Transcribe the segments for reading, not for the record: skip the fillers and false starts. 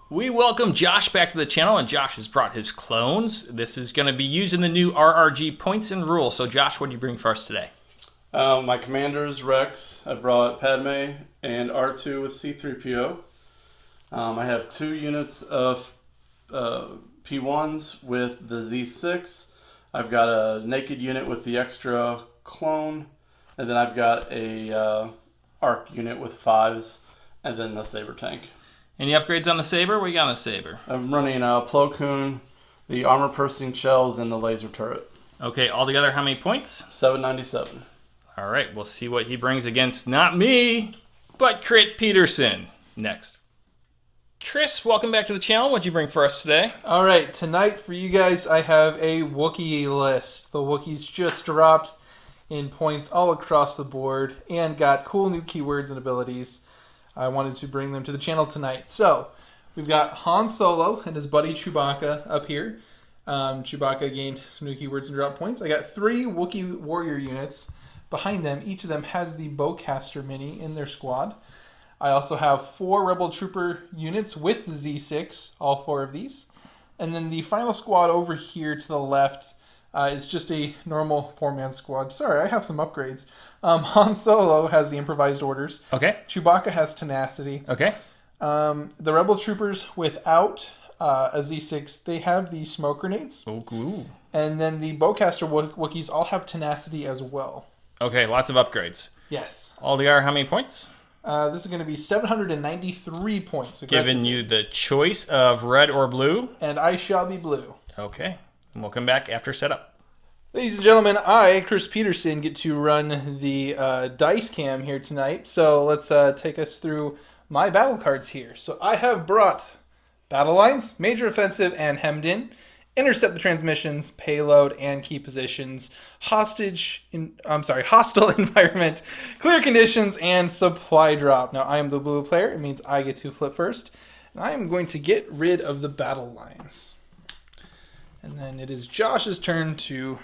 We welcome Josh back to the channel, and Josh has brought his clones. This is going to be using the new RRG points and rules. So Josh, what do you bring for us today? My commanders, Rex. I brought Padme and R2 with C-3PO. I have 2 units of P1s with the Z6. I've got a naked unit with the extra clone. And then I've got a ARC unit with 5s. And then the Saber Tank. Any upgrades on the Saber? What you got on the Saber? I'm running Plo Koon, the armor piercing shells, and the laser turret. Okay, altogether, how many points? 797. All right, we'll see what he brings against not me, but Crit Peterson. Next. Chris, welcome back to the channel. What'd you bring for us today? All right, tonight for you guys, I have a Wookiee list. The Wookiees just dropped in points all across the board and got cool new keywords and abilities. I wanted to bring them to the channel tonight. So, we've got Han Solo and his buddy Chewbacca up here. Chewbacca gained some new keywords and drop points. I got 3 Wookiee warrior units behind them. Each of them has the Bowcaster mini in their squad. I also have 4 Rebel Trooper units with the Z6, all 4 of these. And then the final squad over here to the left is just a normal 4-man squad. Sorry, I have some upgrades. Han Solo has the improvised orders. Okay. Chewbacca has tenacity. Okay. The Rebel Troopers without a Z6, they have the smoke grenades. Oh, cool. And then the Bowcaster Wookiees all have tenacity as well. Okay, lots of upgrades. Yes. Altogether, how many points? This is going to be 793 points. Giving you the choice of red or blue. And I shall be blue. Okay. And we'll come back after setup. Ladies and gentlemen, I, Chris Peterson, get to run the dice cam here tonight. So let's take us through my battle cards here. So I have brought battle lines, major offensive and hemmed in, intercept the transmissions, payload and key positions, hostile environment, clear conditions, and supply drop. Now I am the blue player. It means I get to flip first. And I am going to get rid of the battle lines. And then it is Josh's turn to...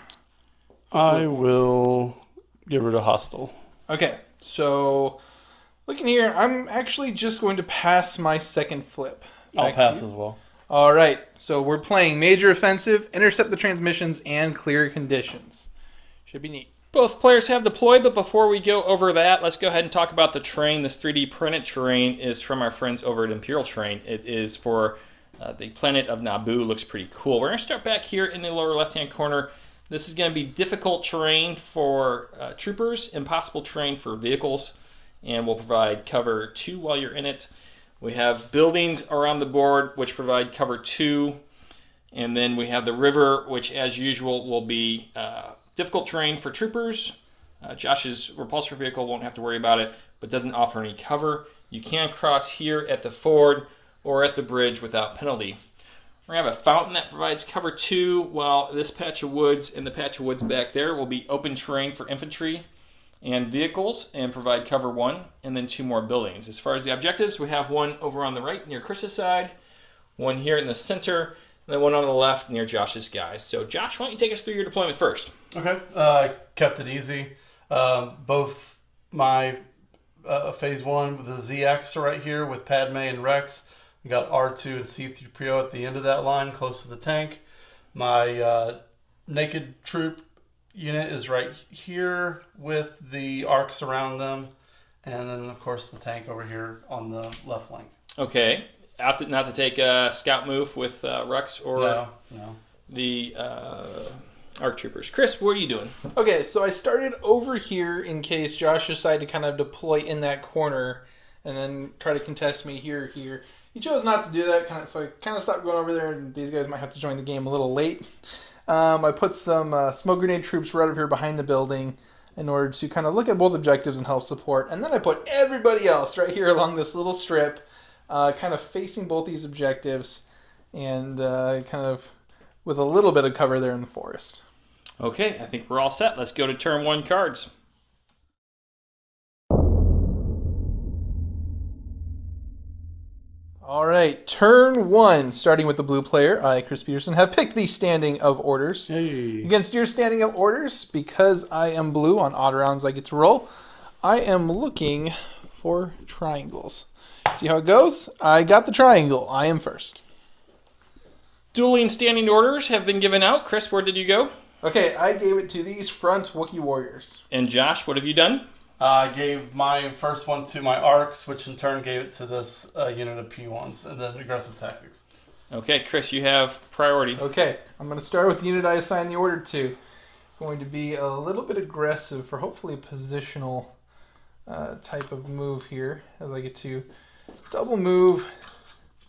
I will get rid of hostile. Okay, so looking here, I'm actually just going to pass my second flip. I'll pass as well. All right, so we're playing major offensive, intercept the transmissions, and clear conditions. Should be neat. Both players have deployed, but before we go over that, let's go ahead and talk about the terrain. This 3D printed terrain is from our friends over at Imperial Terrain. It is for the planet of Naboo. Looks pretty cool. We're going to start back here in the lower left-hand corner. This is going to be difficult terrain for troopers, impossible terrain for vehicles, and will provide cover 2 while you're in it. We have buildings around the board, which provide cover 2, and then we have the river, which, as usual, will be difficult terrain for troopers. Josh's repulsor vehicle won't have to worry about it, but doesn't offer any cover. You can cross here at the ford or at the bridge without penalty. We're going to have a fountain that provides cover 2, while this patch of woods and the patch of woods back there will be open terrain for infantry and vehicles and provide cover 1, and then 2 more buildings. As far as the objectives, we have one over on the right near Chris's side, one here in the center, and then one on the left near Josh's guys. So Josh, why don't you take us through your deployment first? Okay, I kept it easy. Both my phase 1 with the ZX are right here with Padme and Rex. We got R2 and C-3PO at the end of that line, close to the tank. My naked troop unit is right here with the arcs around them. And then, of course, the tank over here on the left flank. Okay. Not to take a scout move with Rex or No. the ARC troopers. Chris, what are you doing? Okay, so I started over here in case Josh decided to kind of deploy in that corner and then try to contest me here. He chose not to do that, so I kind of stopped going over there, and these guys might have to join the game a little late. I put some smoke grenade troops right over here behind the building. in order to kind of look at both objectives and help support. And then I put everybody else right here along this little strip, kind of facing both these objectives, and kind of with a little bit of cover there in the forest. Okay, I think we're all set. Let's go to turn 1 cards. All right, turn 1, starting with the blue player. I, Chris Peterson, have picked the standing of orders. Hey. Against your standing of orders, because I am blue on odd rounds I get to roll, I am looking for triangles. See how it goes? I got the triangle. I am first. Dueling standing orders have been given out. Chris, where did you go? Okay, I gave it to these front Wookiee warriors. And Josh, what have you done? I gave my first one to my arcs, which in turn gave it to this unit of P1s, and then aggressive tactics. Okay, Chris, you have priority. Okay, I'm going to start with the unit I assigned the order to. Going to be a little bit aggressive for hopefully a positional type of move here, as I get to double move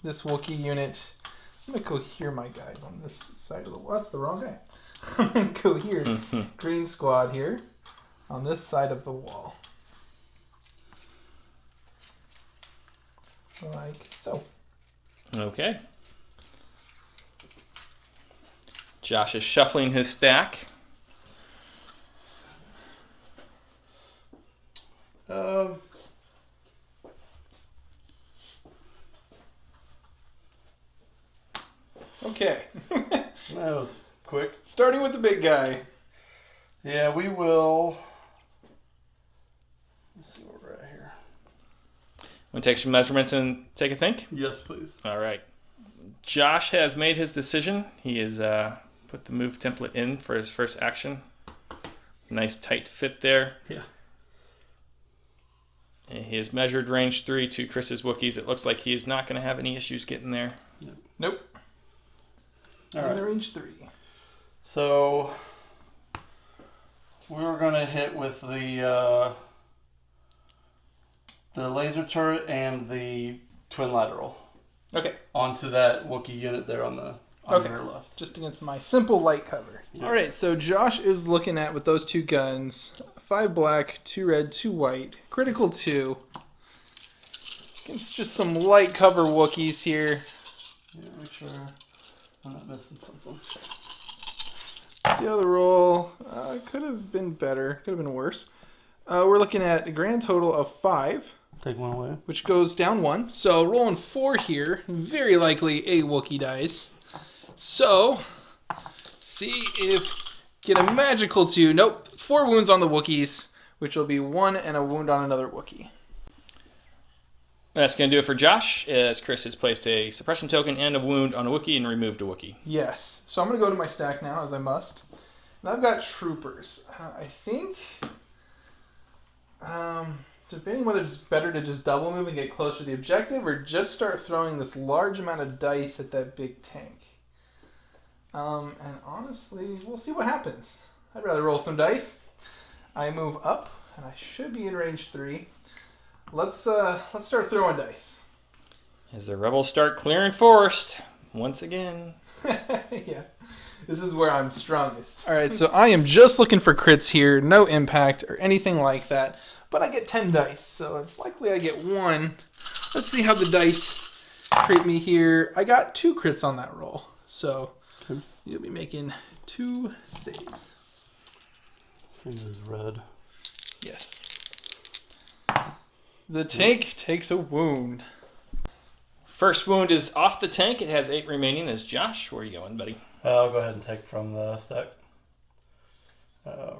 this Wookiee unit. I'm going to go here, my guys, on this side of the wall. That's the wrong guy. I'm going to go here. Green squad here on this side of the wall. Like so. Okay. Josh is shuffling his stack. Okay. That was quick. Starting with the big guy. Yeah, we will. Let's see where we're at here. Want to take some measurements and take a think? Yes, please. All right. Josh has made his decision. He has put the move template in for his first action. Nice tight fit there. Yeah. And he has measured range 3 to Chris's Wookiees. It looks like he is not going to have any issues getting there. Nope. All right. Range 3. So we were going to hit with the laser turret and the twin lateral Okay. onto that Wookiee unit there on the your left. Just against my simple light cover. Yeah. All right, so Josh is looking at, with those 2 guns, 5 black, 2 red, 2 white, critical 2. Against just some light cover Wookiees here. Yeah, make sure I'm not missing something. See how the roll could have been better, could have been worse. We're looking at a grand total of 5. Take one away. Which goes down 1. So rolling 4 here, very likely a Wookiee dies. So, see if get a magical 2. Nope, 4 wounds on the Wookiees, which will be 1 and a wound on another Wookiee. That's going to do it for Josh, as Chris has placed a suppression token and a wound on a Wookiee and removed a Wookiee. Yes. So I'm going to go to my stack now, as I must. And I've got troopers. I think, debating whether it's better to just double move and get closer to the objective, or just start throwing this large amount of dice at that big tank. And honestly, we'll see what happens. I'd rather roll some dice. I move up, and I should be in range 3. Let's start throwing dice. As the rebels start clearing forest, once again. Yeah, this is where I'm strongest. All right, so I am just looking for crits here, no impact or anything like that, but I get 10 dice, so it's likely I get 1. Let's see how the dice treat me here. I got 2 crits on that roll, so you'll be making 2 saves. Thing is red. Yes. The tank takes a wound. First wound is off the tank. It has 8 remaining. As Josh, where are you going, buddy? I'll go ahead and take from the stack.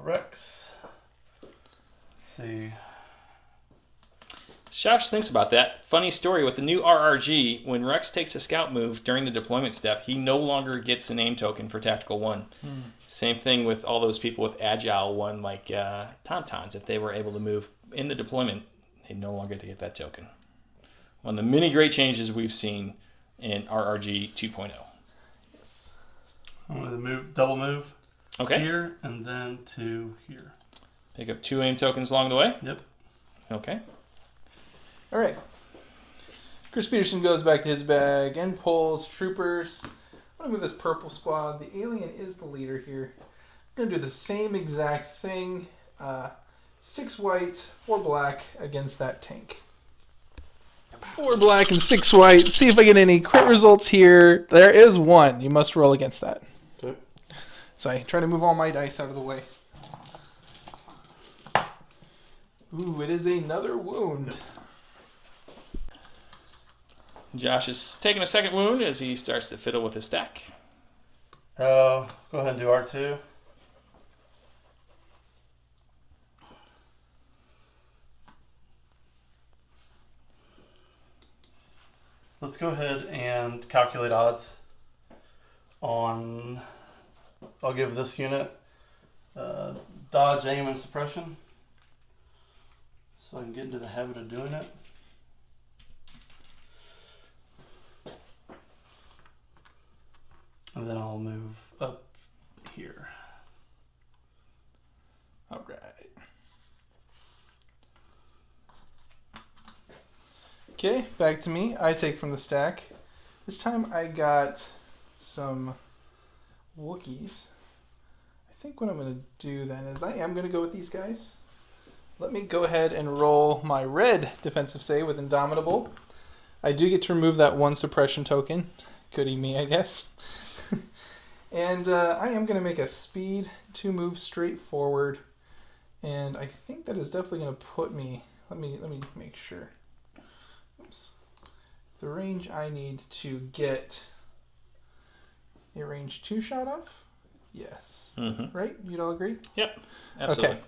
Rex. Let's see. Josh thinks about that. Funny story with the new RRG, when Rex takes a scout move during the deployment step, he no longer gets a name token for Tactical 1. Same thing with all those people with Agile 1, like Tauntauns. If they were able to move in the deployment, they no longer get that token. One of the many great changes we've seen in RRG 2.0. Yes. I'm going to move, double move Okay. here and then to here. Pick up 2 aim tokens along the way. Yep. Okay. All right. Chris Peterson goes back to his bag and pulls troopers. I'm going to move this purple squad. The alien is the leader here. We're going to do the same exact thing. 6 white, 4 black against that tank. 4 black and 6 white. Let's see if I get any crit results here. There is 1. You must roll against that. Okay. So I try to move all my dice out of the way. Ooh, it is another wound. Josh is taking a second wound as he starts to fiddle with his stack. Go ahead and do R2. Let's go ahead and calculate odds on, I'll give this unit dodge, aim, and suppression, so I can get into the habit of doing it. And then I'll move up here. All right. Okay, back to me. I take from the stack. This time I got some Wookiees. I think what I'm going to do then is I am going to go with these guys. Let me go ahead and roll my red defensive save with Indomitable. I do get to remove that 1 suppression token. Goody me, I guess. And I am going to make a speed to move straight forward. And I think that is definitely going to put me... Let me make sure. Oops. The range I need to get a range 2 shot off? Yes. Mm-hmm. Right? You'd all agree? Yep, absolutely. Okay.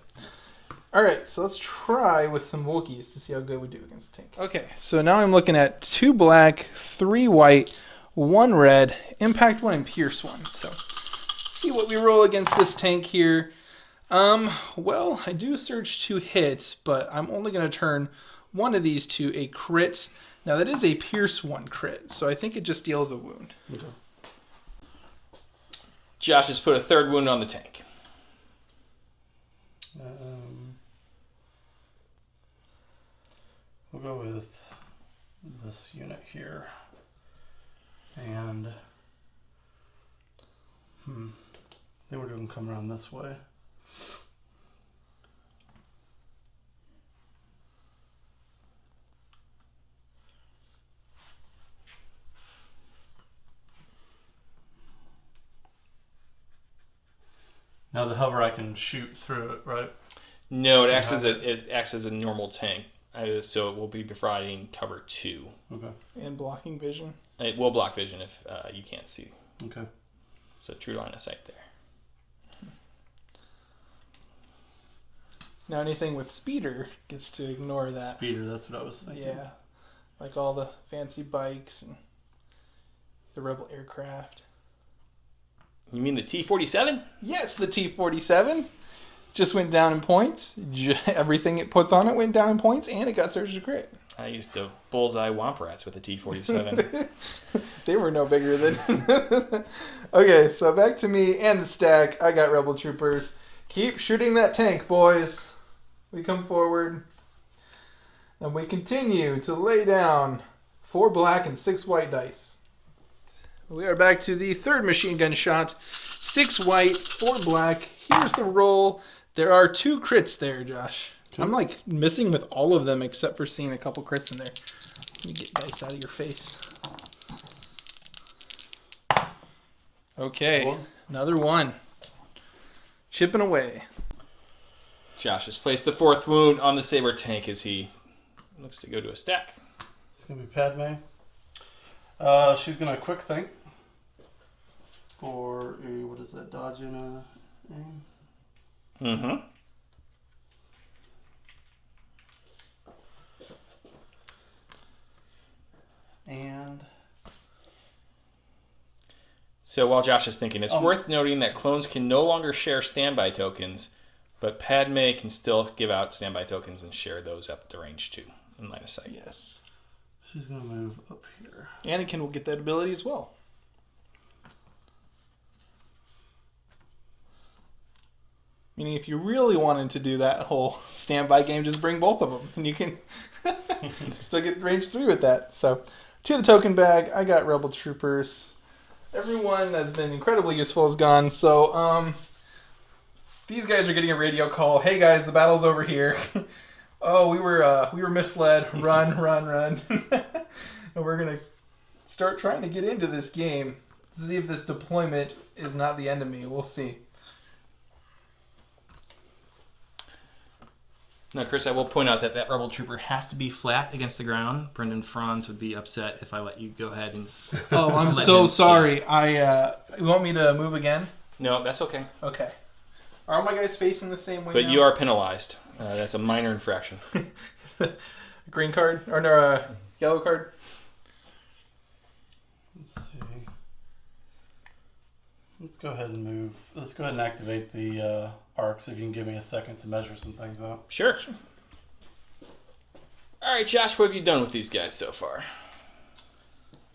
All right, so let's try with some Wookiees to see how good we do against the tank. Okay, so now I'm looking at 2 black, 3 white, 1 red, impact 1, and pierce 1. So see what we roll against this tank here. Well, I do surge to hit, but I'm only going to turn one of these to a crit. Now that is a pierce 1 crit, so I think it just deals a wound. Okay. Josh has put a 3rd wound on the tank. We'll go with this unit here. And then we're going to come around this way. Now the hover, I can shoot through it, right? No, it acts as a normal tank, so it will be providing cover 2. Okay. And blocking vision. It will block vision if you can't see. Okay. So true line of sight there. Now anything with speeder gets to ignore that. Speeder, that's what I was thinking. Yeah, like all the fancy bikes and the Rebel aircraft. You mean the T-47? Yes, the T-47 just went down in points. Everything it puts on it went down in points, and it got surge to crit. I used to bullseye womp rats with the T-47. They were no bigger than... Okay, so back to me and the stack. I got Rebel Troopers. Keep shooting that tank, boys. We come forward. And we continue to lay down 4 black and 6 white dice. We are back to the 3rd machine gun shot. 6 white, 4 black. Here's the roll. There are 2 crits there, Josh. I'm like missing with all of them except for seeing a couple crits in there. Let me get dice out of your face. Okay, another 1. Chipping away. Josh has placed the 4th wound on the Saber Tank as he looks to go to a stack. It's going to be Padme. She's going to quick think for a, what is that, dodge and a aim? Mm-hmm. And so while Josh is thinking, it's worth noting that clones can no longer share standby tokens, but Padme can still give out standby tokens and share those up to range 2 in line of sight. Yes. she's going to move up here. Anakin will get that ability as well. Meaning if you really wanted to do that whole standby game, just bring both of them. And you can still get range 3 with that. So, to the token bag, I got Rebel Troopers. Everyone that's been incredibly useful is gone. So, These guys are getting a radio call. Hey guys, the battle's over here. Oh, we were misled. Run, run, run. And we're gonna start trying to get into this game. See if this deployment is not the enemy. We'll see. Now, Chris, I will point out that rebel trooper has to be flat against the ground. Brendan Franz would be upset if I let you go ahead and... Oh, I'm so sorry. You want me to move again? No, that's okay. Okay. Are all my guys facing the same way But now? you are penalized. That's a minor infraction. Green card? Or no, yellow card? Let's see. Let's go ahead and move. Let's go ahead and activate the arcs if you can give me a second to measure some things out. Sure. All right, Josh, what have you done with these guys so far?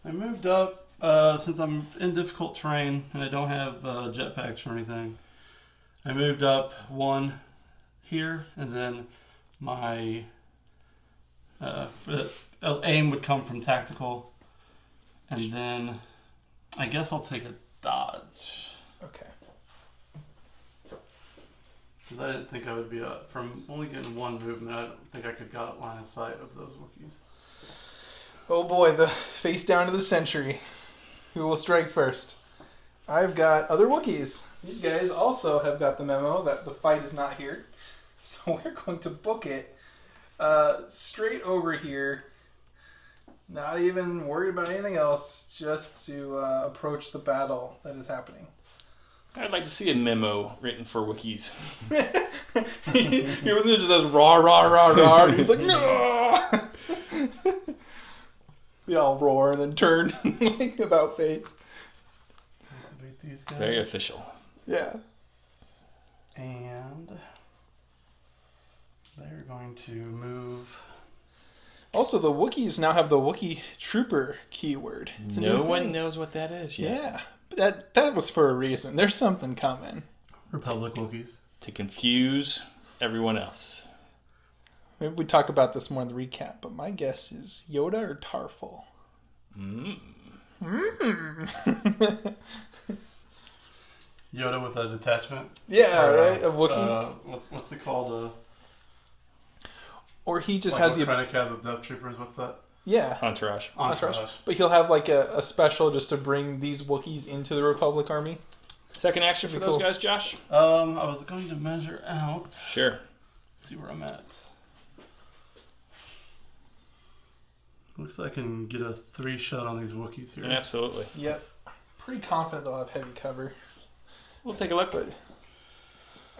I moved up since I'm in difficult terrain and I don't have jetpacks or anything. I moved up one here, and then my aim would come from tactical, and then I guess I'll take a dodge. Okay. Because I didn't think I would be from only getting one movement. I don't think I could got line of sight of those Wookiees. Oh boy, the face down to the century. Who will strike first? I've got other Wookiees. These guys also have got the memo that the fight is not here. So we're going to book it straight over here. Not even worried about anything else. Just to approach the battle that is happening. I'd like to see a memo written for Wookiees. He wasn't just as rah, rah, rah, rah. He was like, no! They all roar and then turn like about face. Activate these guys. Very official. Yeah. And they're going to move. Also, the Wookiees now have the Wookiee Trooper keyword. It's a new No one thing. knows what that is yet. Yeah. That was for a reason. There's something coming. Republic Wookiees. To confuse everyone else. Maybe we talk about this more in the recap, but my guess is Yoda or Tarful. Yoda with a detachment. Yeah, Or, right? A Wookiee. What's it called? Or he just Like has what the... Krennic has with Death Troopers. What's that? Yeah. Entourage. Entourage. But he'll have like a special just to bring these Wookiees into the Republic Army. Second action for those cool. guys, Josh? I was going to measure out. Sure. See where I'm at. Looks like I can get a 3-shot on these Wookiees here. Absolutely. Yep. Pretty confident they'll have heavy cover. We'll take a look. But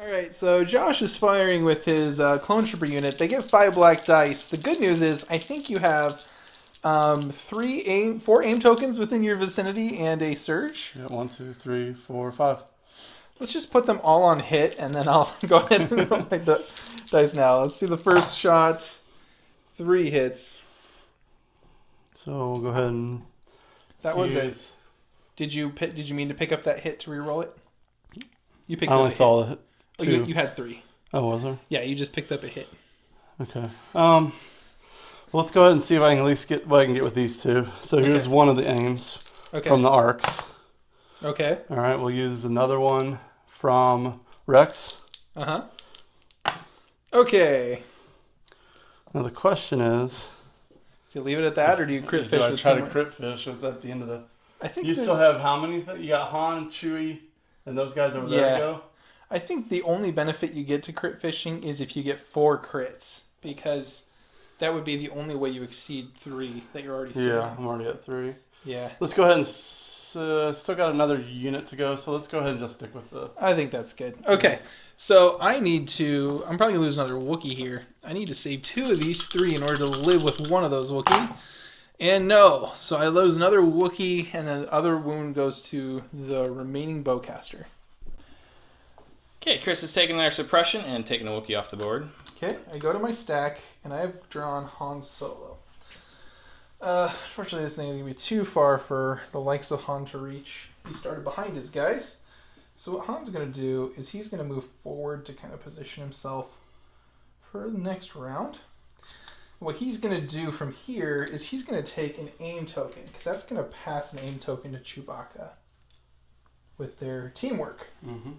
alright, so Josh is firing with his clone trooper unit. They get 5 black dice. The good news is I think you have 4 aim tokens within your vicinity and a surge. Yeah, 1, 2, 3, 4, 5. Let's just put them all on hit and then I'll go ahead and roll my dice now. Let's see the first shot. 3 hits. So we'll go ahead and That was it. use- Did you mean to pick up that hit to reroll it? You picked I up only a hit. saw the Oh, 2. you had 3. Oh, was there? Yeah, you just picked up a hit. Okay. Well, let's go ahead and see if I can at least get what I can get with these 2. So here's Okay. one of the aims from the arcs. Okay. All right, we'll use another one from Rex. Uh-huh. Okay. Now the question is, Do you leave it at that, or do you crit fish do I with try to teamwork? crit fish at the end of the... I think You there's- still have how many? You got Han, Chewie, and those guys over there Yeah. to go? I think the only benefit you get to crit fishing is if you get 4 crits, because that would be the only way you exceed 3 that you're already seeing. Yeah, I'm already at 3. Yeah. Let's go ahead and... still got another unit to go, so let's go ahead and just stick with the... I think that's good. Okay, so I'm probably going to lose another Wookiee here. I need to save 2 of these 3 in order to live with one of those Wookiee. And no, so I lose another Wookiee, and then the other wound goes to the remaining bowcaster. Okay, Chris is taking our suppression and taking a Wookiee off the board. Okay, I go to my stack, and I have drawn Han Solo. Unfortunately, this thing is going to be too far for the likes of Han to reach. He started behind his guys. So what Han's going to do is he's going to move forward to kind of position himself for the next round. What he's going to do from here is he's going to take an aim token, because that's going to pass an aim token to Chewbacca with their teamwork. Mm-hmm.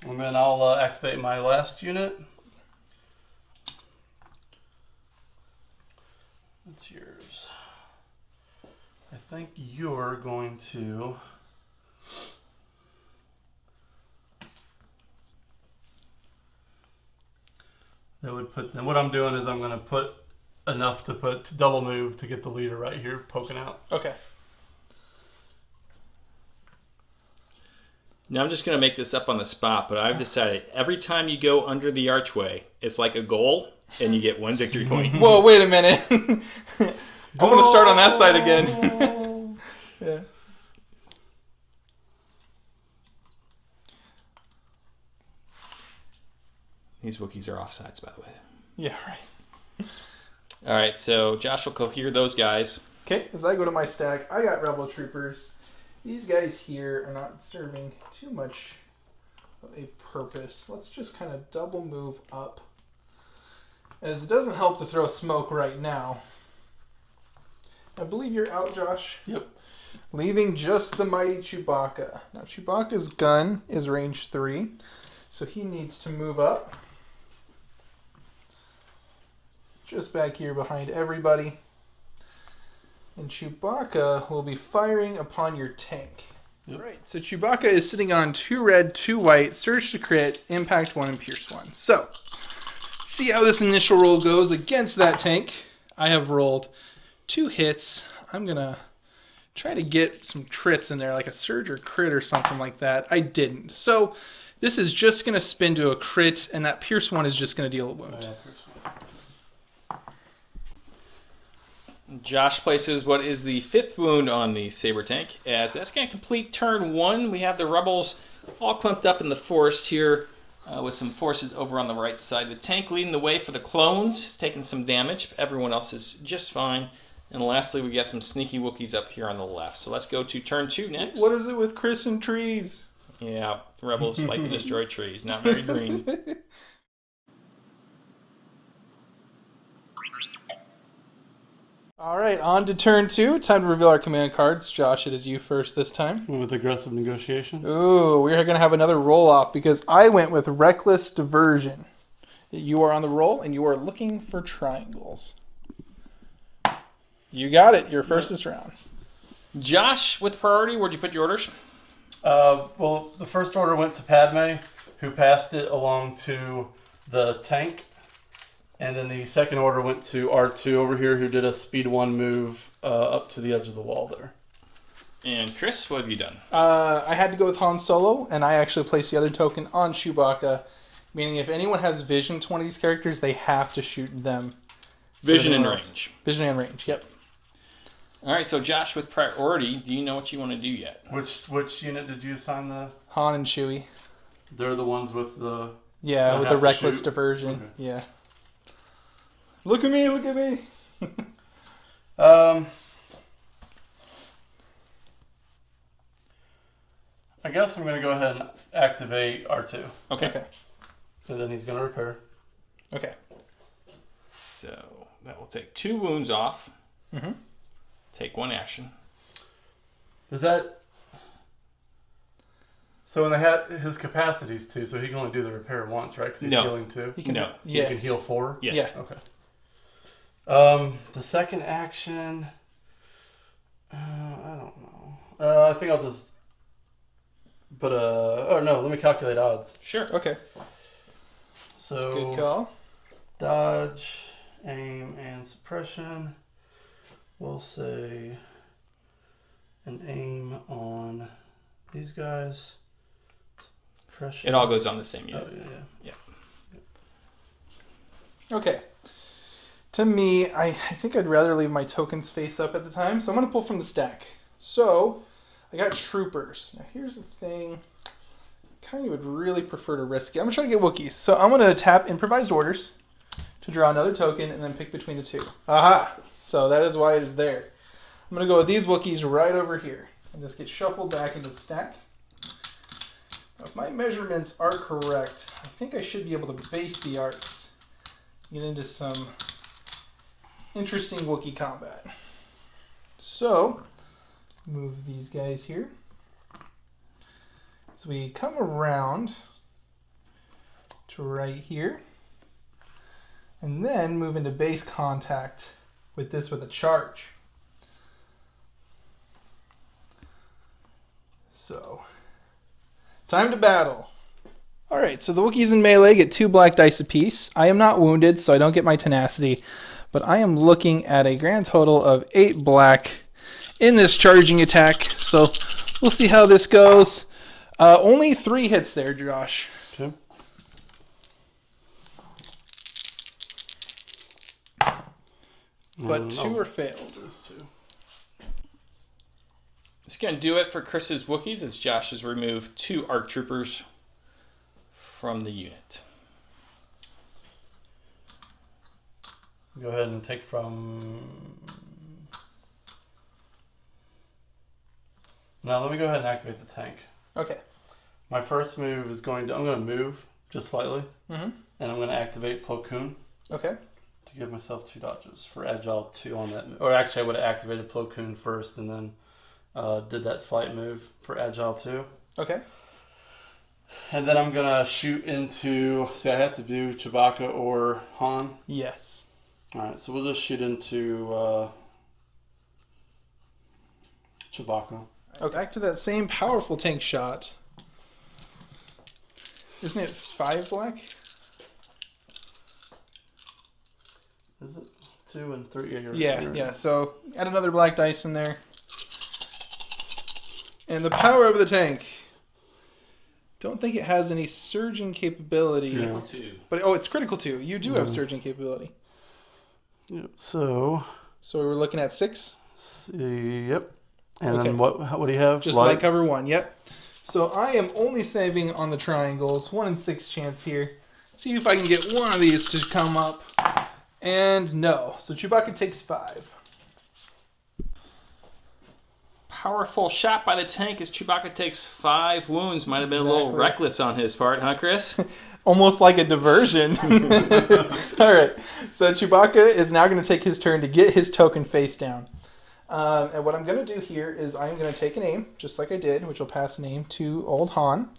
And then I'll activate my last unit. That's yours. I think you're going to... That would put... And what I'm doing is I'm going to put enough to double move to get the leader right here poking out. Okay. Now I'm just going to make this up on the spot, but I've decided every time you go under the archway, it's like a goal, and you get 1 victory point. Whoa, wait a minute. I want to start on that side again. Yeah. These Wookiees are offsides, by the way. Yeah, right. All right, so Josh will cohere those guys. Okay, as I go to my stack, I got Rebel Troopers. These guys here are not serving too much of a purpose. Let's just kind of double move up. As it doesn't help to throw smoke right now. I believe you're out, Josh. Yep. Leaving just the mighty Chewbacca. Now, Chewbacca's gun is range 3, so he needs to move up. Just back here behind everybody. And Chewbacca will be firing upon your tank. Yep. Right, so Chewbacca is sitting on 2 red, 2 white, surge to crit, impact 1, and pierce 1. So, see how this initial roll goes against that tank. I have rolled 2 hits. I'm going to try to get some crits in there, like a surge or crit or something like that. I didn't. So, this is just going to spin to a crit, and that pierce 1 is just going to deal a wound. Josh places what is the 5th wound on the Saber Tank, as that's going to complete turn 1. We have the Rebels all clumped up in the forest here, with some forces over on the right side. The tank leading the way for the clones is taking some damage, but everyone else is just fine. And lastly, we got some sneaky Wookiees up here on the left. So let's go to turn 2 next. What is it with Chris and trees? Yeah, the Rebels like to destroy trees. Not very green. All right, on to turn 2. Time to reveal our command cards. Josh, it is you first this time. With aggressive negotiations. Ooh, we're going to have another roll-off because I went with reckless diversion. You are on the roll, and you are looking for triangles. You got it. You're first this round. Josh, with priority, where'd you put your orders? Well, the first order went to Padme, who passed it along to the tank. And then the second order went to R2 over here, who did a speed 1 move up to the edge of the wall there. And Chris, what have you done? I had to go with Han Solo, and I actually placed the other token on Chewbacca, meaning if anyone has vision to one of these characters, they have to shoot them. Vision and range. Vision and range, yep. All right, so Josh, with priority, do you know what you want to do yet? Which unit did you assign the? Han and Chewie. They're the ones with the... Yeah, with the have to reckless shoot? diversion. Okay. Yeah. Look at me, look at me. I guess I'm going to go ahead and activate R2. Okay. Okay. And then he's going to repair. Okay. So that will take 2 wounds off. Mm-hmm. Take 1 action. Does that... So when they had his capacities too, so he can only do the repair once, right? Because he's No. healing 2. He can, No. He yeah. can heal 4? Yes. Yeah. Okay. The second action... I don't know. I think I'll just... But, oh no, let me calculate odds. Sure. Okay. So, That's a good call. Dodge, aim, and suppression. We'll say an aim on these guys. Suppression. It all goes on the same Oh, unit. yeah. Okay. To me, I think I'd rather leave my tokens face up at the time, so I'm going to pull from the stack. So, I got troopers. Now, here's the thing. Kind of would really prefer to risk it. I'm going to try to get Wookiees. So, I'm going to tap improvised orders to draw another token and then pick between the 2. Aha! So, that is why it is there. I'm going to go with these Wookiees right over here. And this gets shuffled back into the stack. Now, if my measurements are correct, I think I should be able to base the arcs. Get into some interesting Wookiee combat. So, move these guys here. So we come around right here. And then move into base contact with this with a charge. So, time to battle. All right, so the Wookiees in melee get 2 black dice apiece. I am not wounded, so I don't get my tenacity, but I am looking at a grand total of 8 black in this charging attack. So we'll see how this goes. Only 3 hits there, Josh. Okay. But 2 are failed. Just 2. It's going to do it for Chris's Wookiees as Josh has removed 2 ARC Troopers from the unit. Go ahead and take from... Now let me go ahead and activate the tank. Okay. My first move is I'm going to move just slightly, Mm-hmm. and I'm going to activate Plo Koon Okay. to give myself 2 dodges for Agile 2 on that move. Or actually, I would have activated Plo Koon first and then did that slight move for Agile 2. Okay. And then I'm going to shoot into... See, I have to do Chewbacca or Han. Yes. Alright, so we'll just shoot into Chewbacca. Okay. Back to that same powerful tank shot. Isn't it 5 black? Is it 2 and 3? Yeah, Yeah. So add another black dice in there. And the power of the tank. Don't think it has any surging capability. Yeah. 2. But it's critical too. You do have surging capability. Yep. So So we're looking at 6. yep. And Okay. then what do you have? Just light cover 1. Yep. So I am only saving on the triangles. 1 in 6 chance here. See if I can get one of these to come up. And no. So Chewbacca takes 5. Powerful shot by the tank as Chewbacca takes 5 wounds. Might have been a little Exactly. reckless on his part, huh, Chris? Almost like a diversion. All right. So Chewbacca is now going to take his turn to get his token face down. And what I'm going to do here is I'm going to take an aim, just like I did, which will pass an aim to old Han.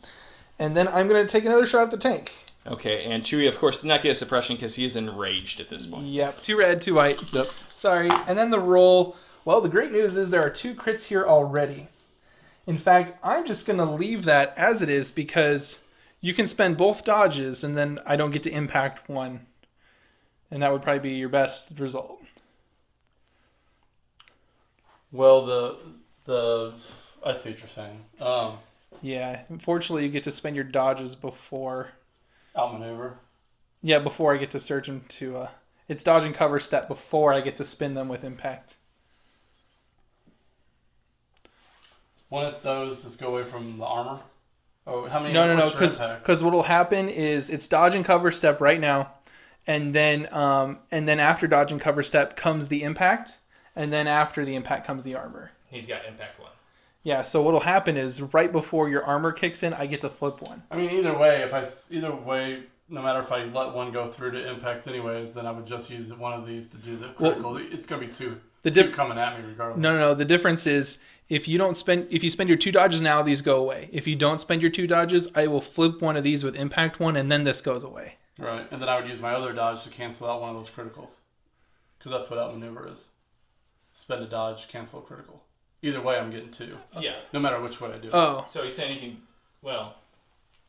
And then I'm going to take another shot at the tank. Okay, and Chewie, of course, did not get a suppression because he is enraged at this point. Yep. 2 red, 2 white. Yep. Sorry. And then the roll. Well, the great news is there are 2 crits here already. In fact, I'm just going to leave that as it is because you can spend both dodges and then I don't get to impact 1. And that would probably be your best result. Well, the I see what you're saying. Yeah, unfortunately you get to spend your dodges before. Outmaneuver. Yeah, before I get to surge into it's dodge and cover step before I get to spin them with impact. One of those just go away from the armor. Oh, how many? No, what's your impact? because what will happen is it's dodge and cover step right now, and then after dodge and cover step comes the impact, and then after the impact comes the armor. He's got impact 1. Yeah, so what will happen is right before your armor kicks in, I get to flip 1. I mean, either way, no matter if I let one go through to impact anyways, then I would just use one of these to do the critical. It's gonna be 2. Two coming at me regardless. No. The difference is if you spend your 2 dodges now, these go away. If you don't spend your 2 dodges, I will flip one of these with impact 1, and then this goes away. Right, and then I would use my other dodge to cancel out one of those criticals, because that's what outmaneuver is. Spend a dodge, cancel a critical. Either way, I'm getting 2. Yeah. No matter which way I do it. Oh, So he's saying you can, well,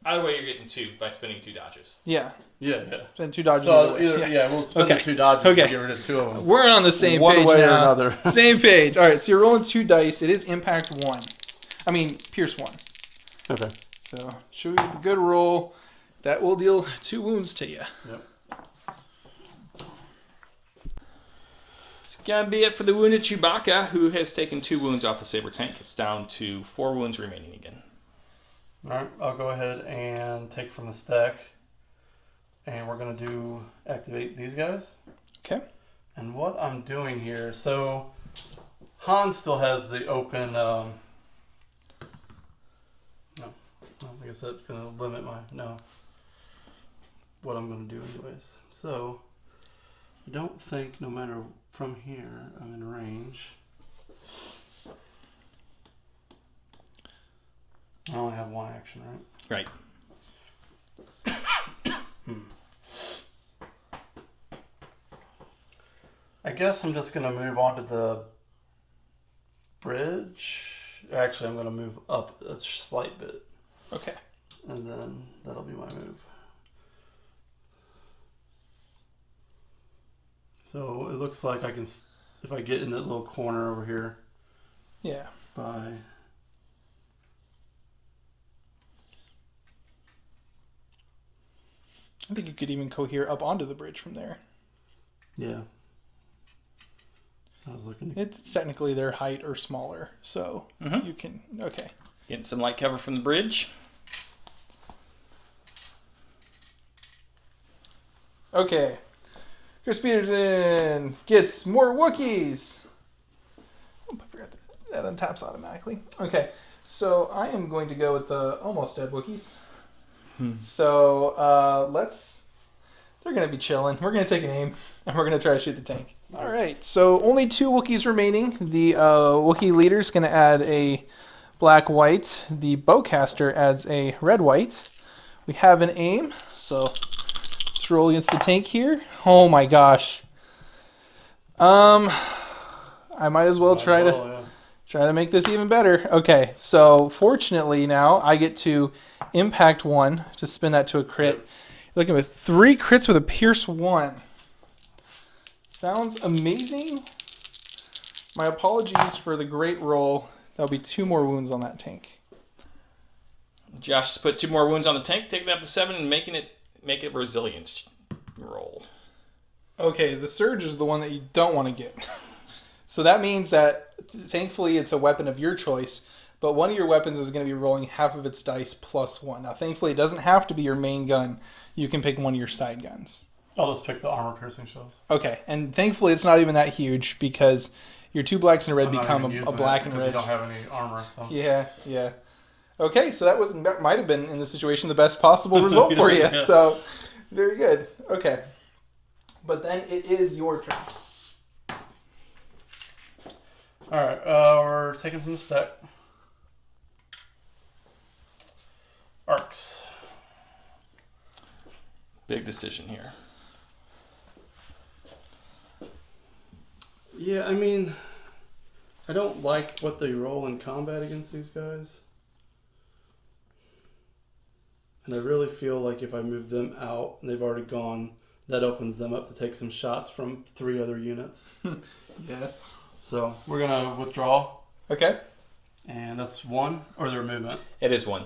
either way you're getting 2 by spending 2 dodges. yeah. Yeah. Spend 2 dodges. So either way. we'll spend the 2 dodges Okay. to get rid of 2 of them. We're on the same One page way or now. another. Same page. All right, so you're rolling 2 dice. It is impact 1. I mean, pierce 1. Okay. So, show you the good roll. That will deal 2 wounds to you. Yep. It's going to be it for the wounded Chewbacca, who has taken 2 wounds off the Saber Tank. It's down to 4 wounds remaining again. All right, I'll go ahead and take from the stack, and we're gonna activate these guys. Okay. And what I'm doing here, so Han still has the open. No, I guess that's gonna limit what I'm gonna do anyways. So I don't think no matter from here I'm in range. I only have 1 action, right? Right. I guess I'm just going to move on to the bridge. Actually, I'm going to move up a slight bit. Okay. And then that'll be my move. So it looks like I can, if I get in that little corner over here. Yeah. By... I think you could even cohere up onto the bridge from there. Yeah. I was looking. It's technically their height or smaller, so you can. Okay. Getting some light cover from the bridge. Okay. Chris Peterson gets more Wookiees. Oh, I forgot that untaps automatically. Okay, so I am going to go with the almost dead Wookiees. So they're going to be chilling. We're going to take an aim, and we're going to try to shoot the tank. All right, so only 2 Wookiees remaining. The Wookiee leader is going to add a black-white. The bowcaster adds a red-white. We have an aim, so let's roll against the tank here. Oh my gosh. I might as well try to make this even better. Okay, so fortunately now I get to impact 1 to spin that to a crit. You're looking at 3 crits with a Pierce 1. Sounds amazing. My apologies for the great roll. That'll be 2 more wounds on that tank. Josh has put 2 more wounds on the tank, taking it up to 7 and make it resilience roll. Okay, the surge is the one that you don't want to get. So that means that thankfully it's a weapon of your choice, but one of your weapons is going to be rolling half of its dice plus 1. Now thankfully it doesn't have to be your main gun. You can pick one of your side guns. I'll just pick the armor piercing shells. Okay, and thankfully it's not even that huge because your 2 blacks and a red become a black and red. You don't have any armor. So. Yeah. Okay, so that might have been in the situation the best possible result for you. Yeah. So very good. Okay, but then it is your turn. All right, we're taking from the stack. Arcs. Big decision here. Yeah, I mean, I don't like what they roll in combat against these guys. And I really feel like if I move them out and they've already gone, that opens them up to take some shots from 3 other units. Yes. So we're going to withdraw. Okay. And that's 1, or their movement. It is 1.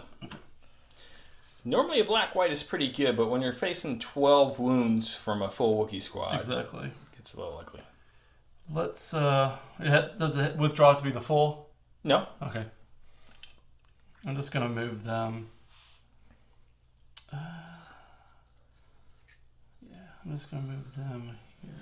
Normally a black-white is pretty good, but when you're facing 12 wounds from a full Wookiee squad, Exactly. it gets a little ugly. Let's, does it withdraw to be the full? No. Okay. I'm just going to move them. I'm just going to move them here.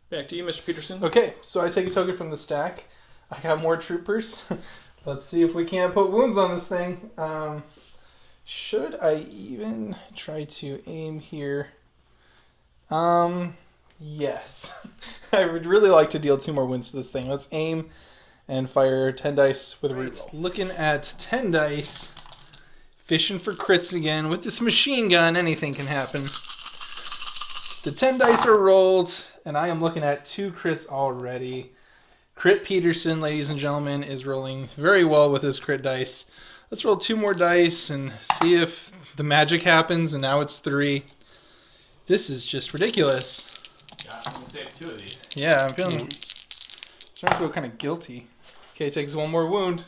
Back to you, Mr. Peterson. Okay, so I take a token from the stack. I got more troopers. Let's see if we can't put wounds on this thing. Should I even try to aim here? Yes. I would really like to deal 2 more wounds to this thing. Let's aim and fire 10 dice with a reroll. Looking at 10 dice. Fishing for crits again. With this machine gun, anything can happen. The 10 dice are rolled, and I am looking at 2 crits already. Crit Peterson, ladies and gentlemen, is rolling very well with his crit dice. Let's roll 2 more dice and see if the magic happens, and now it's 3. This is just ridiculous. Yeah, I'm going to save 2 of these. Yeah, I'm starting to feel kind of guilty. Okay, takes 1 more wound.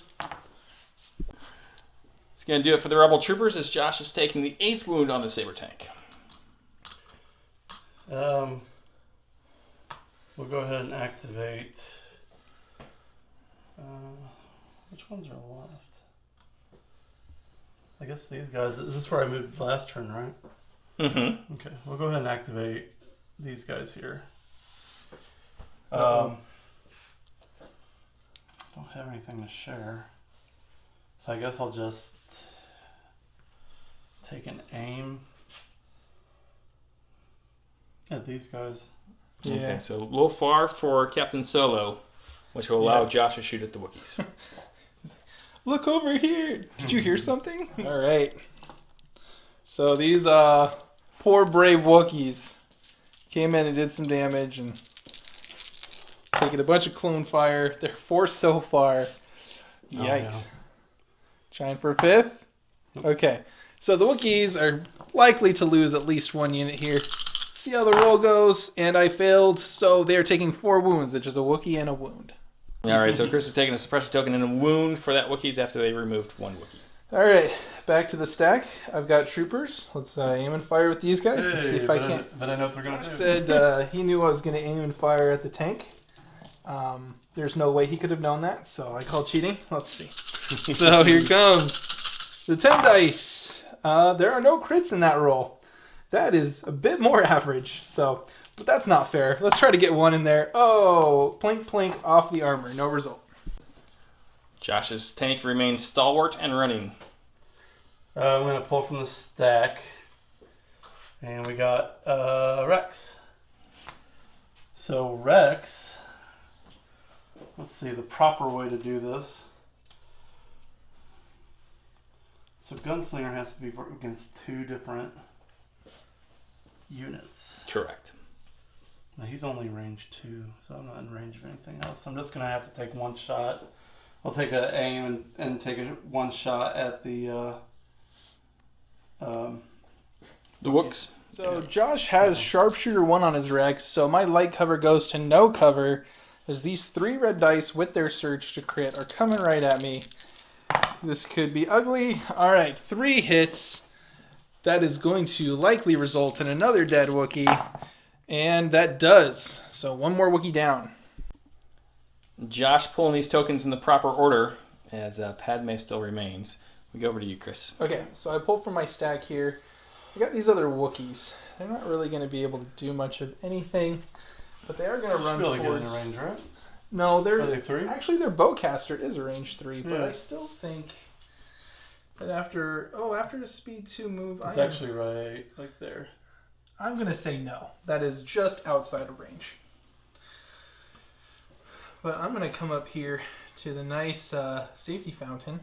It's going to do it for the Rebel Troopers as Josh is taking the 8th wound on the Saber Tank. We'll go ahead and activate. Which ones are left? I guess these guys. Is this where I moved last turn, right? Mm-hmm. Okay, we'll go ahead and activate these guys here. Uh-oh. Don't have anything to share, so I guess I'll just take an aim. At these guys. Yeah. Okay, so a little far for Captain Solo, which will allow Josh to shoot at the Wookiees. Look over here. Did you hear something? All right. So these poor brave Wookiees came in and did some damage and taking a bunch of clone fire. They're 4 so far. Yikes. Trying for a 5th? Okay. So the Wookiees are likely to lose at least 1 unit here. See how the roll goes, and I failed, so they are taking 4 wounds, which is a Wookiee and a wound. Alright, so Chris is taking a suppression token and a wound for that Wookiees after they removed 1 Wookiee. Alright, back to the stack. I've got troopers. Let's aim and fire with these guys and see if I can't. But I know what they're going to do. Said he knew I was going to aim and fire at the tank. There's no way he could have known that, so I call cheating. Let's see. So here comes the 10 dice. There are no crits in that roll. That is a bit more average, but that's not fair. Let's try to get 1 in there. Oh, plink plink off the armor. No result. Josh's tank remains stalwart and running. I'm going to pull from the stack. And we got Rex. So Rex, let's see the proper way to do this. So Gunslinger has to be against 2 different units. Correct. Now he's only range 2, so I'm not in range of anything else. I'm just going to have to take 1 shot. I'll take an aim and take 1 shot at the Wooks. So Josh has sharpshooter 1 on his Rex, so my light cover goes to no cover as these 3 red dice with their surge to crit are coming right at me. This could be ugly. All right, 3 hits. That is going to likely result in another dead Wookiee, and that does. So 1 more Wookiee down. Josh pulling these tokens in the proper order as Padme still remains. We go over to you, Chris. Okay, so I pulled from my stack here. I got these other Wookiees. They're not really going to be able to do much of anything, but they are going to run really towards... good in range, right? No, Are they 3? Actually, their bowcaster is a range 3, but Yeah. I still think that after a speed 2 move, It's actually right there. I'm going to say no. That is just outside of range. But I'm going to come up here to the nice safety fountain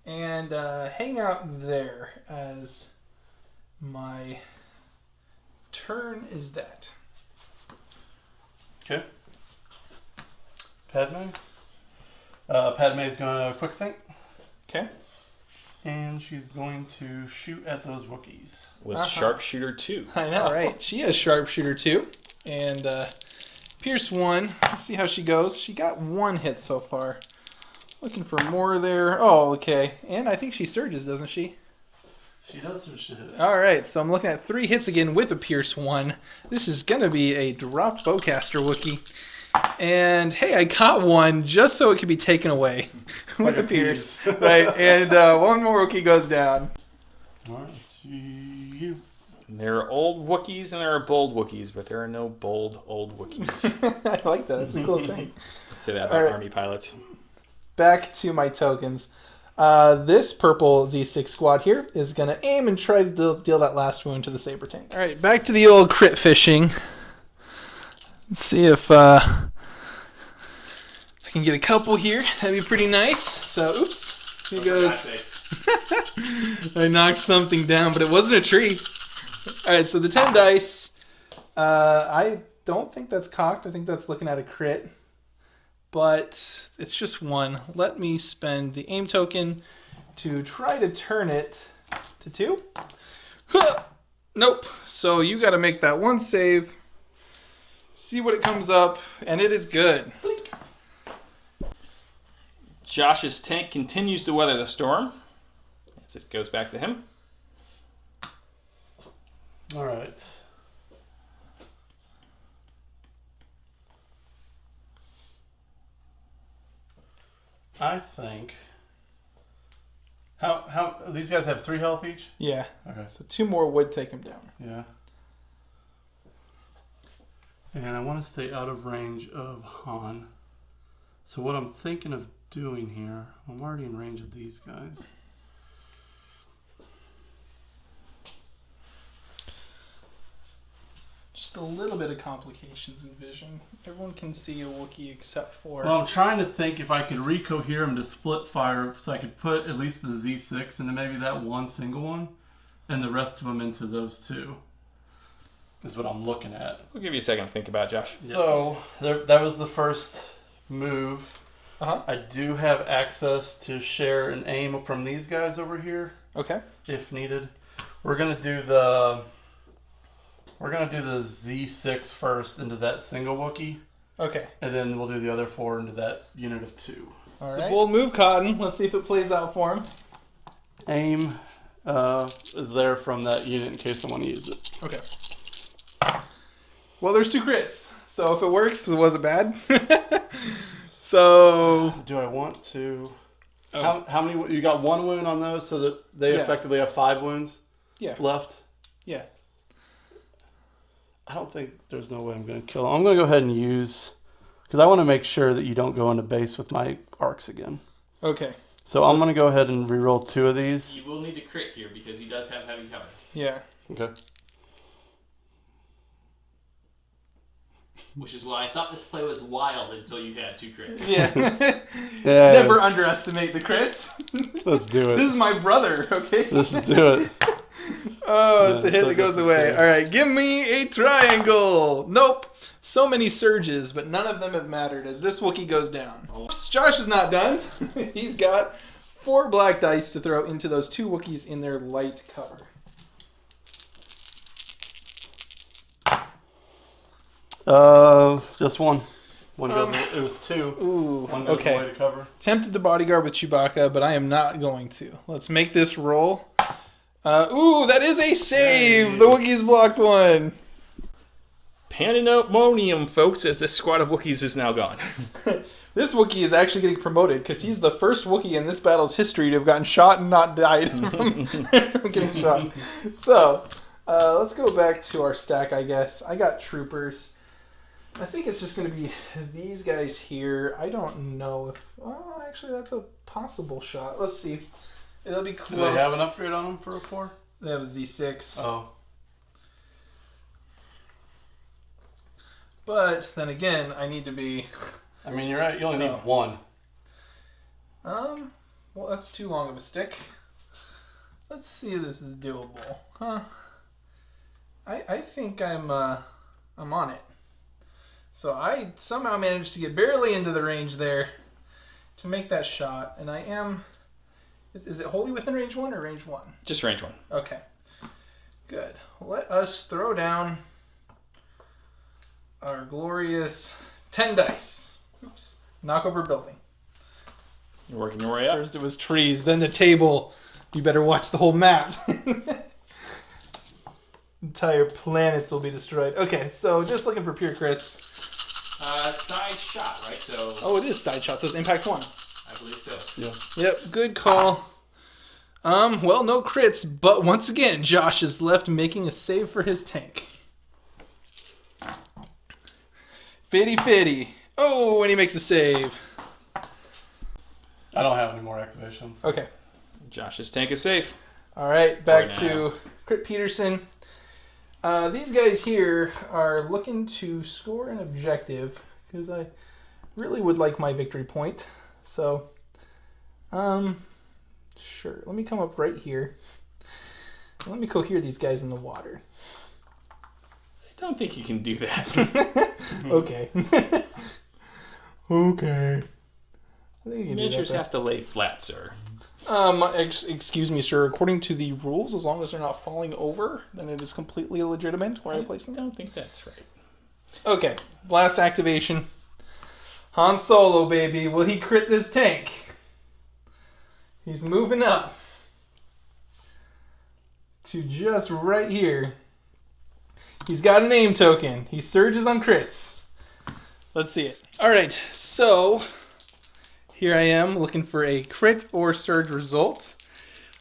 and hang out there as my turn is that. Okay. Padme. Padme's going to quick think. Okay. And she's going to shoot at those Wookiees. With Sharpshooter 2. I know, right? She has sharpshooter 2 and pierce 1. Let's see how she goes. She got 1 hit so far. Looking for more there. Oh, okay. And I think she surges, doesn't she? She does her shit. All right, so I'm looking at 3 hits again with a pierce 1. This is going to be a dropped bowcaster Wookiee. And hey, I got 1 just so it could be taken away with the pierce. Right, and 1 more Wookiee goes down. All right, see you. There are old Wookiees and there are bold Wookiees, but there are no bold old Wookiees. I like that. That's a cool saying. Say that about Army pilots. Back to my tokens. This purple Z6 squad here is going to aim and try to deal that last wound to the Saber Tank. All right, back to the old crit fishing. Let's see if I can get a couple here. That'd be pretty nice. So, oops. Here goes. I knocked something down, but it wasn't a tree. All right, so the 10 dice. I don't think that's cocked. I think that's looking at a crit. But it's just 1. Let me spend the aim token to try to turn it to 2. Huh! Nope. So you got to make that 1 save. See what it comes up, and it is good. Blink. Josh's tank continues to weather the storm as it goes back to him. All right. I think. How these guys have 3 health each? Yeah. Okay. So 2 more would take him down. Yeah. And I want to stay out of range of Han. So what I'm thinking of doing here, I'm already in range of these guys. little bit of complications in vision. Everyone can see a Wookiee except for... Well, I'm trying to think if I could recohere them to split fire so I could put at least the Z6 into maybe that one single one and the rest of them into those two. Is what I'm looking at. We'll give you a second to think about it, Josh. So that was the first move. Uh-huh. I do have access to share an aim from these guys over here Okay. if needed. We're gonna do the Z6 first into that single Wookiee, Okay. and then we'll do the other 4 into that unit of 2. All right. It's a bold move, Cotton. Let's see if it plays out for him. Aim is there from that unit in case I want to use it. Okay. Well, there's 2 crits, so if it works, was it bad? So... Do I want to... Oh. How many... You got 1 wound on those, so that they effectively have 5 wounds left? Yeah. I don't think there's no way I'm going to kill him. I'm going to go ahead and use... Because I want to make sure that you don't go into base with my arcs again. Okay. So I'm going to go ahead and reroll 2 of these. You will need to crit here because he does have heavy cover. Yeah. Okay. Which is why I thought this play was wild until you had 2 crits. Yeah. Yeah. Never underestimate the crits. Let's do it. This is my brother, okay? Let's do it. Oh, it's Yeah, a hit so that goes that's away. okay. All right, give me a triangle. Nope. So many surges, but none of them have mattered as this Wookiee goes down. Oops, Josh is not done. He's got 4 black dice to throw into those 2 Wookiees in their light cover. Just one. One goes. It was 2. Ooh, One goes away okay. to cover. Tempted to bodyguard with Chewbacca, but I am not going to. Let's make this roll. Ooh, that is a save. Hey. The Wookiees blocked 1. Pandemonium, folks, as this squad of Wookiees is now gone. This Wookiee is actually getting promoted because he's the first Wookiee in this battle's history to have gotten shot and not died from getting shot. So, let's go back to our stack, I guess. I got troopers. I think it's just going to be these guys here. I don't know if... Well, actually, that's a possible shot. Let's see. It'll be close. Do they have an upgrade on them for a 4? They have a Z6. Oh. But, then again, I need to be... I mean, you're right. You only need 1. Well, that's too long of a stick. Let's see if this is doable. Huh. I think I'm on it. So I somehow managed to get barely into the range there to make that shot. And I am... Is it wholly within range 1 or range 1? Just range 1. Okay. Good. Let us throw down our glorious 10 dice. Oops. Knock over building. You're working your way up. First it was trees, then the table. You better watch the whole map. Entire planets will be destroyed. Okay, so just looking for pure crits. Side shot, right? So Oh, it is side shot, so it's impact 1. I believe so. Yeah. Yep, good call. Well, no crits, but once again, Josh is left making a save for his tank. Fitty. Oh, and he makes a save. I don't have any more activations. Okay. Josh's tank is safe. All right, back For now. to Crit Peterson. These guys here are looking to score an objective because I really would like my victory point. So, sure. Let me come up right here. Let me cohere these guys in the water. I don't think you can do that. Okay. Okay. I think you can do Miniatures that, have to lay flat, sir. excuse me, sir. According to the rules, as long as they're not falling over, then it is completely legitimate where I place I them. don't think that's right. Okay, last activation. Han Solo, baby. Will he crit this tank? He's moving up to just right here. He's got a name token. He surges on crits. Let's see it. All right, so here I am looking for a crit or surge result.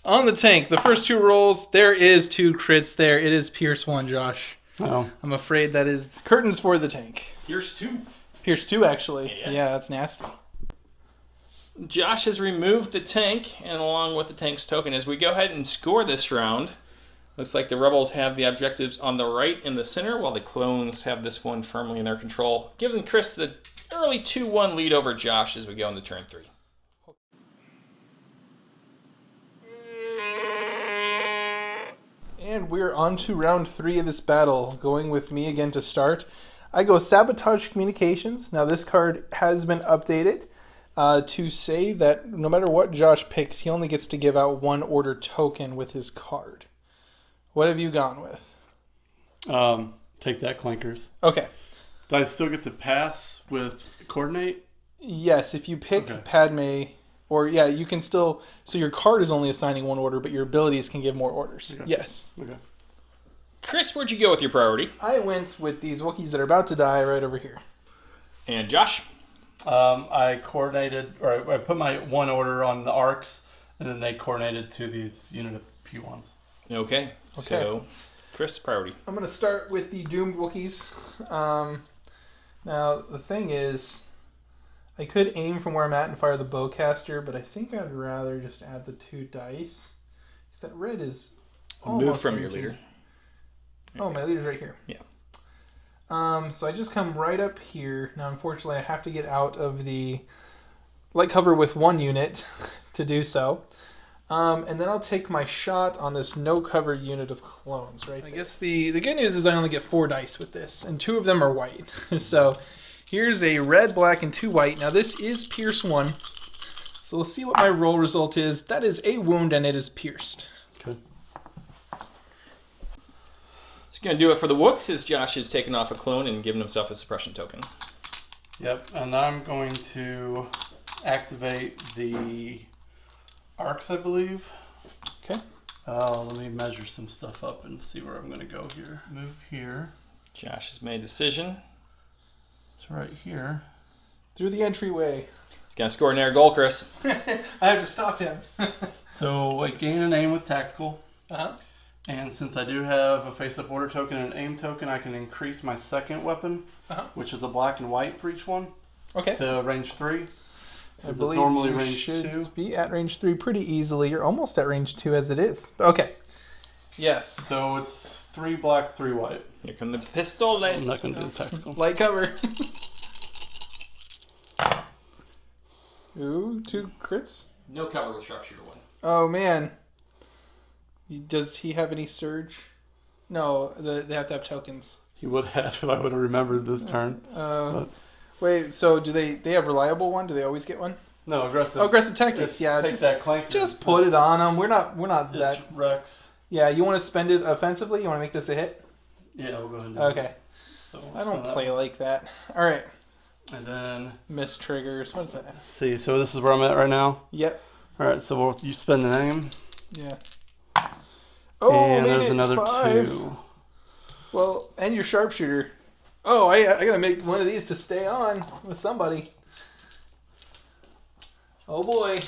On the tank, the first 2 rolls, there is 2 crits there. It is Pierce 1, Josh. Oh. I'm afraid that is curtains for the tank. Here's 2. Pierce 2, actually. Yeah. Yeah, that's nasty. Josh has removed the tank, and along with the tank's token, as we go ahead and score this round, Looks like the rebels have the objectives on the right in the center, while the clones have this one firmly in their control, giving Chris the early 2-1 lead over Josh as we go into turn 3. And we're on to round 3 of this battle. Going with me again to start. I go Sabotage Communications. Now this card has been updated to say that no matter what Josh picks, he only gets to give out 1 order token with his card. What have you gone with? Take that, Clankers. Okay. Do I still get to pass with Coordinate? Yes, if you pick Padme, or yeah, you can still. So your card is only assigning 1 order, but your abilities can give more orders. Okay. Yes. Okay. Chris, where'd you go with your priority? I went with these Wookiees that are about to die right over here. And Josh? I coordinated, or I put my 1 order on the arcs, and then they coordinated to these unit of P1s. Okay. So, Chris, priority. I'm going to start with the Doomed Wookiees. Now, the thing is, I could aim from where I'm at and fire the bowcaster, but I think I'd rather just add the 2 dice. Because that red is almost Move from your empty. leader. Oh, my leader's right here. Yeah. So I just come right up here. Now, unfortunately, I have to get out of the light cover with 1 unit to do so. And then I'll take my shot on this no-cover unit of clones, right? I guess the good news is I only get 4 dice with this, and 2 of them are white. So here's a red, black, and 2 white. Now this is Pierce 1. So we'll see what my roll result is. That is a wound, and it is pierced. Okay. It's going to do it for the Wooks as Josh has taken off a clone and given himself a suppression token. Yep, and I'm going to activate the arcs, I believe. Okay. Let me measure some stuff up and see where I'm going to go here. Move here. Josh has made a decision. It's right here. Through the entryway. He's going to score an air goal, Chris. I have to stop him. So I gain an aim with tactical. Uh-huh. And since I do have a face-up order token and an aim token, I can increase my second weapon, which is a black and white for each one, Okay. to range 3. I It's believe normally you range should 2. be at range 3 pretty easily. You're almost at range 2 as it is. Okay. Yes. So it's 3 black, 3 white. Here come the pistols. I'm not going to do the tactical. Light cover. Ooh, 2 crits. No cover with sharpshooter 1. Oh, man. Does he have any surge? No, they have to have tokens. He would have if I would have remembered this turn. Wait, so do they have reliable one? Do they always get one? No, aggressive. Oh, aggressive tactics. Yeah, Take just, that clank. just put it on them. We're not It's that. Rex. Yeah, you want to spend it offensively? You want to make this a hit? Yeah, we'll go ahead and do Okay. it. So we'll I don't spin that play one. like that. All right. And then, Miss triggers. What is that? see, so this is where I'm at right now. Yep. All right, so you spend an aim. Yeah. Oh, and made there's it another 5. 2. Well, and your sharpshooter. Oh, I gotta make one of these to stay on with somebody. Oh boy.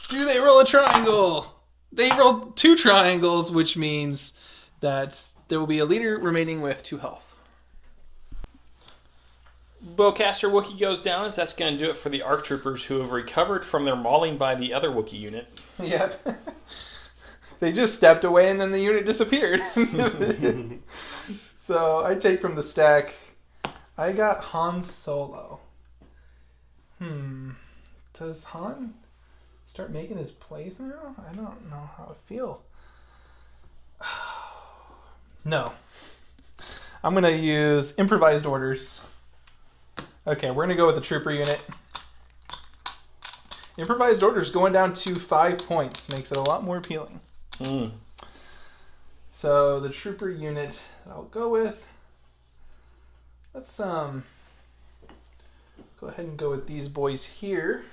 Do they roll a triangle? They rolled 2 triangles, which means that there will be a leader remaining with 2 health. Bowcaster Wookiee goes down as that's going to do it for the ARC troopers who have recovered from their mauling by the other Wookiee unit. Yep. They just stepped away and then the unit disappeared. So I take from the stack. I got Han Solo. Does Han start making his plays now? I don't know how I feel. No. I'm going to use improvised orders. Okay, we're going to go with the trooper unit. Improvised orders going down to 5 points. Makes it a lot more appealing. So the trooper unit that I'll go with. Let's go ahead and go with these boys here.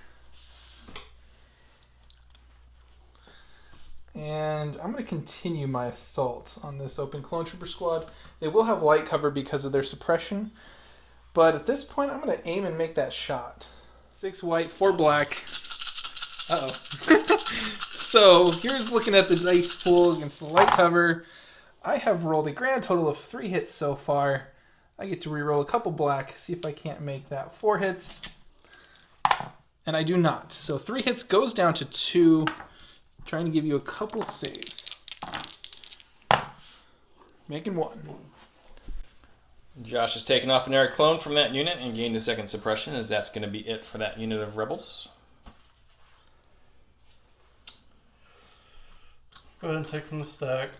And I'm going to continue my assault on this open clone trooper squad. They will have light cover because of their suppression. But at this point, I'm going to aim and make that shot. 6 white, 4 black. Uh-oh. So here's looking at the dice pool against the light cover. I have rolled a grand total of 3 hits so far. I get to reroll a couple black, see if I can't make that 4 hits. And I do not. So 3 hits goes down to 2. Trying to give you a couple saves. Making 1. Josh has taken off an air clone from that unit and gained a second suppression, as that's going to be it for that unit of rebels. Go ahead and take from the stack.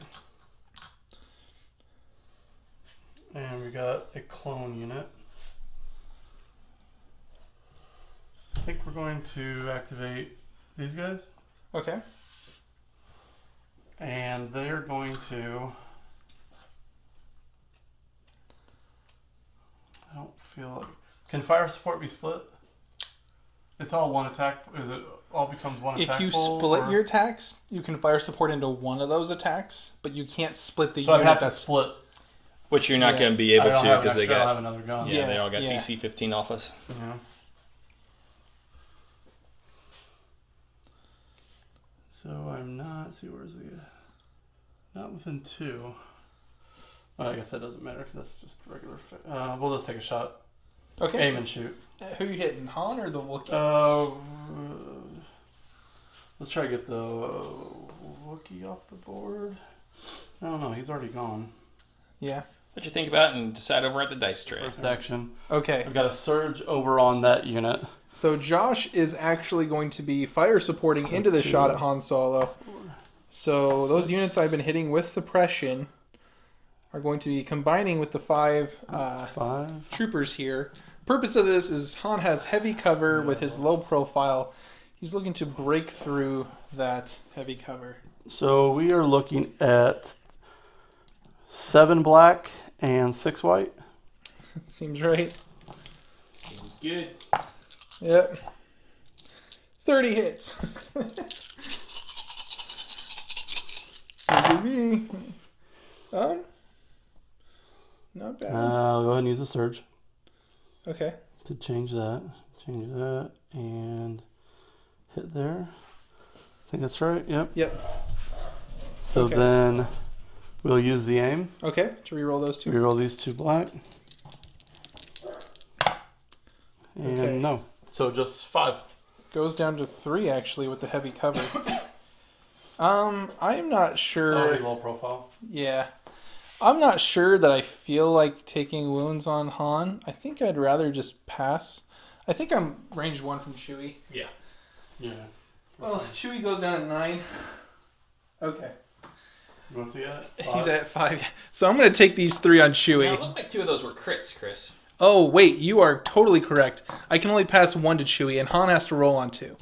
And we got a clone unit. I think we're going to activate these guys. Okay. And they're going to... I don't feel like... Can fire support be split? It's all one attack. Is it all becomes one attack? If you pool, split or... your attacks, you can fire support into one of those attacks, but you can't split the So I'd unit have to that's... split. Which you're not Yeah. going to be able I don't to have because an they extra, I don't got have another gun. yeah, Yeah, they all got yeah. DC 15 off us. Yeah. So I'm not. See, where's the? Not within 2. Oh, I guess that doesn't matter because that's just regular. We'll just take a shot. Okay. Aim and shoot. Who you hitting, Han or the Wookiee? Let's try to get the Wookiee off the board. I don't know. He's already gone. Yeah. What you think about and decide over at the dice tray. First action. Okay. I've got a surge over on that unit. So Josh is actually going to be fire supporting into the shot at Han Solo. So those units I've been hitting with suppression are going to be combining with the 5 troopers here. Purpose of this is Han has heavy cover with his low profile. He's looking to break through that heavy cover. So we are looking at 7 black and 6 white. Seems right. Seems good. Yep. 30 hits. RGB. Not bad. I'll go ahead and use a surge Okay. to change that. Change that and hit there. I think that's right. Yep. Yep. So Okay. then we'll use the aim. Okay. To reroll those 2. Reroll these 2 black. And Okay. no. So just 5. Goes down to 3 actually with the heavy cover. I'm not sure. Low profile. Yeah. I'm not sure that I feel like taking wounds on Han. I think I'd rather just pass. I think I'm range 1 from Chewie. Yeah. Yeah. Well, Chewie goes down at 9. Okay. You want to see that? He's at 5. So I'm going to take these 3 on Now, Chewie. it looked like 2 of those were crits, Chris. Oh, wait. You are totally correct. I can only pass 1 to Chewie, and Han has to roll on 2.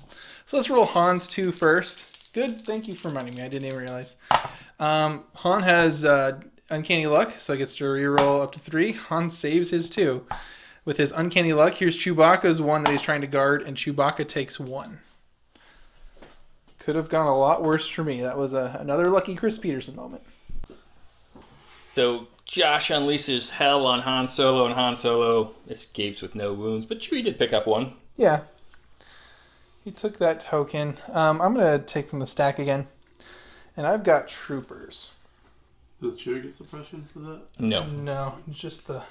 So let's roll Han's 2 first. Good. Thank you for reminding me. I didn't even realize. Han has Uncanny Luck, so he gets to reroll up to 3. Han saves his 2. With his Uncanny Luck, here's Chewbacca's 1 that he's trying to guard, and Chewbacca takes 1. Could have gone a lot worse for me. That was another lucky Chris Peterson moment. So Josh unleashes hell on Han Solo, and Han Solo escapes with no wounds. But Chewie did pick up 1. Yeah. He took that token. I'm going to take from the stack again. And I've got troopers. Does Chewie get suppression for that? No. No, just the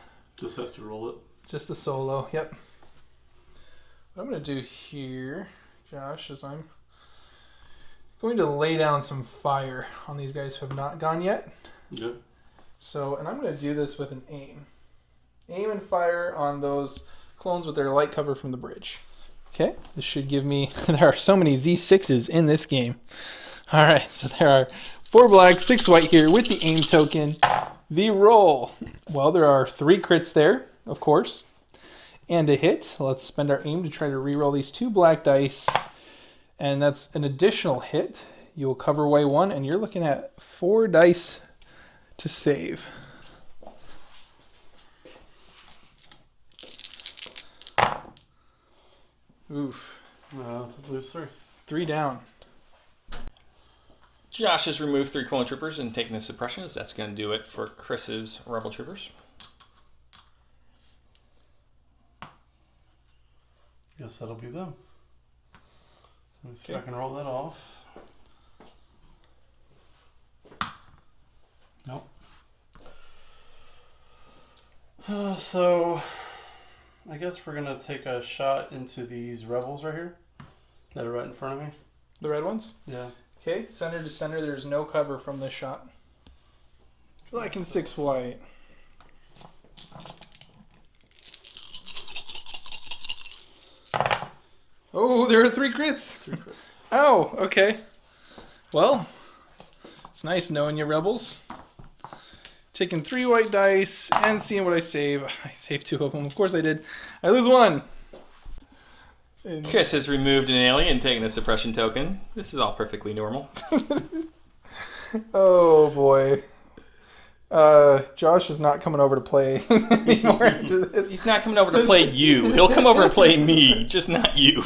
Just has to roll it. solo. Yep. What I'm going to do here, Josh, is I'm going to lay down some fire on these guys who have not gone yet. Yeah. So, and I'm going to do this with an aim. Aim and fire on those clones with their light cover from the bridge. Okay, this should give me... There are so many Z6s in this game. All right, so there are 4 black, 6 white here with the aim token. The roll. Well, there are 3 crits there, of course, and a hit. Let's spend our aim to try to reroll these 2 black dice, and that's an additional hit. You will cover away 1, and you're looking at 4 dice to save. Oof. To lose 3. 3 down. Josh has removed 3 clone troopers and taken the suppressions. That's going to do it for Chris's rebel troopers. Guess that'll be them. Let me see if I can roll that off. Nope. So, I guess we're going to take a shot into these rebels right here that are right in front of me. The red ones? Yeah. Okay, center to center. There's no cover from this shot. Black and 6 white. Oh, there are 3 crits. 3 crits. Oh, okay. Well, it's nice knowing you, rebels. Taking 3 white dice and seeing what I save. I saved 2 of them. Of course I did. I lose 1. And Chris has removed an alien, taking a suppression token. This is all perfectly normal. oh boy. Josh is not coming over to play anymore after this. He's not coming over to play you. He'll come over to play me, just not you.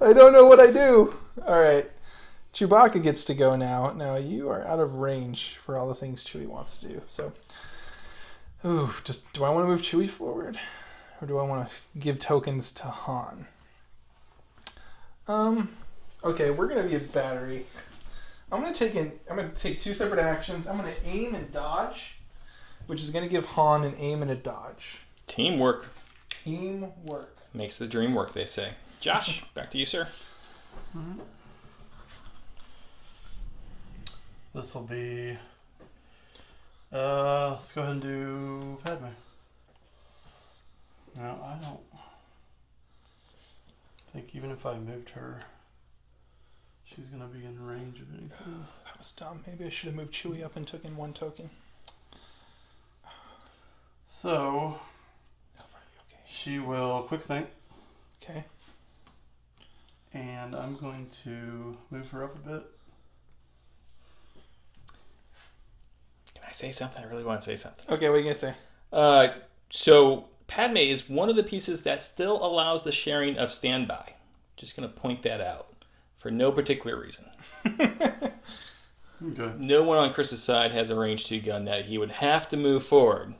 I don't know what I do. All right. Chewbacca gets to go now. Now you are out of range for all the things Chewie wants to do. So, ooh, do I want to move Chewie forward, or do I want to give tokens to Han? Okay, we're gonna be a battery. I'm gonna take 2 separate actions. I'm gonna aim and dodge, which is gonna give Han an aim and a dodge. Teamwork Teamwork makes the dream work, they say. Josh, back to you, sir. Mm-hmm. This will be. Let's go ahead and do Padme. No, I don't think even if I moved her, she's gonna be in range of anything. That was dumb. Maybe I should have moved Chewie up and took in 1 token. So That'll probably be okay. she will quick think, Okay. and I'm going to move her up a bit. Can I say something? I really want to say something. Okay, what are you gonna say? So Padme is one of the pieces that still allows the sharing of standby. Just going to point that out for no particular reason. Okay. No one on Chris's side has a range 2 gun that he would have to move forward.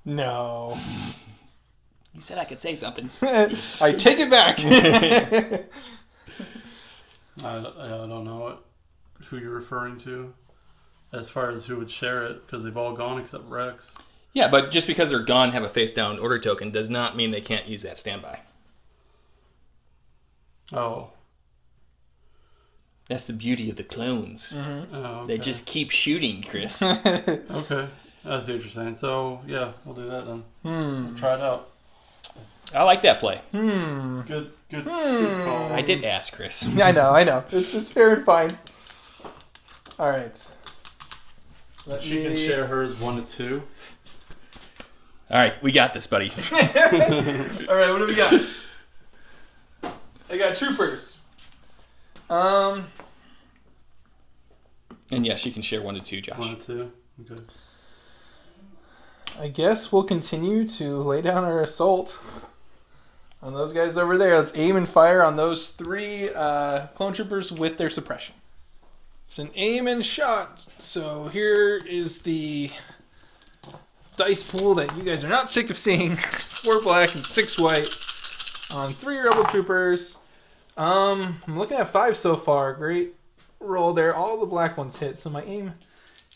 No. You said I could say something. I take it back. I don't know who you're referring to as far as who would share it, because they've all gone except Rex. Yeah, but just because they're gone and have a face down order token does not mean they can't use that standby. Oh. That's the beauty of the clones. Mm-hmm. Oh, okay. They just keep shooting, Chris. Okay. I see what you're saying. So, yeah, we'll do that then. We'll try it out. I like that play. Good call. I did ask Chris. I know. It's fair and fine. All right. She can share hers 1 to 2. All right, we got this, buddy. All right, what do we got? I got troopers. And yes, she can share 1 to 2, Josh. 1 to 2. Okay. I guess we'll continue to lay down our assault on those guys over there. Let's aim and fire on those 3 clone troopers with their suppression. It's an aim and shot. So here is the dice pool that you guys are not sick of seeing. 4 black and 6 white on 3 rebel troopers. I'm looking at 5 so far. Great roll there. All the black ones hit. So my aim,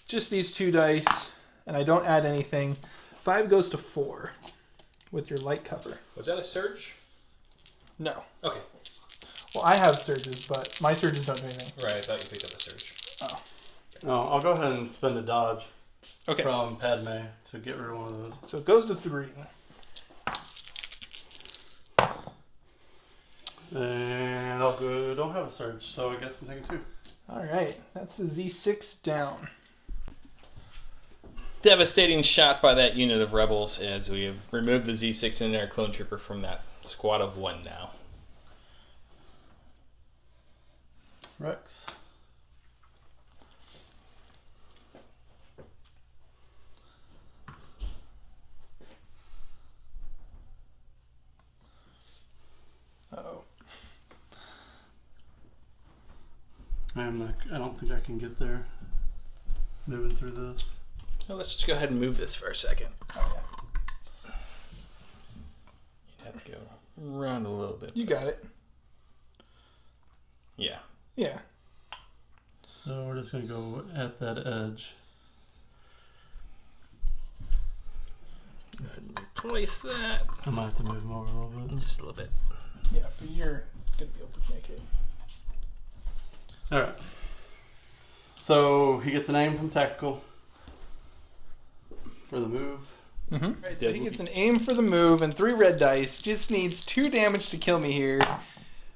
just these 2 dice, and I don't add anything. 5 goes to 4 with your light cover. Was that a surge? No. Okay. Well, I have surges, but my surges don't do anything. Right, I thought you picked up a surge. Oh. No, I'll go ahead and spend a dodge Okay. from Padme to get rid of one of those. So it goes to 3. And I'll go, don't have a surge, so I guess I'm taking 2. All right. That's the Z6 down. Devastating shot by that unit of rebels as we have removed the Z6 and their clone trooper from that squad of 1 now. Rex. Uh-oh. I don't think I can get there moving through this. Well, let's just go ahead and move this for a second. Oh, yeah. You'd have to go around a little bit. You got it. Yeah. Yeah. So we're just going to go at that edge. Place that I might have to move him over a little bit. just a little bit. Yeah, but you're going to be able to make it. Alright. So he gets an aim from tactical. for the move. Mm-hmm. Right, so he gets an aim for the move and 3 red dice. Just needs 2 damage to kill me here.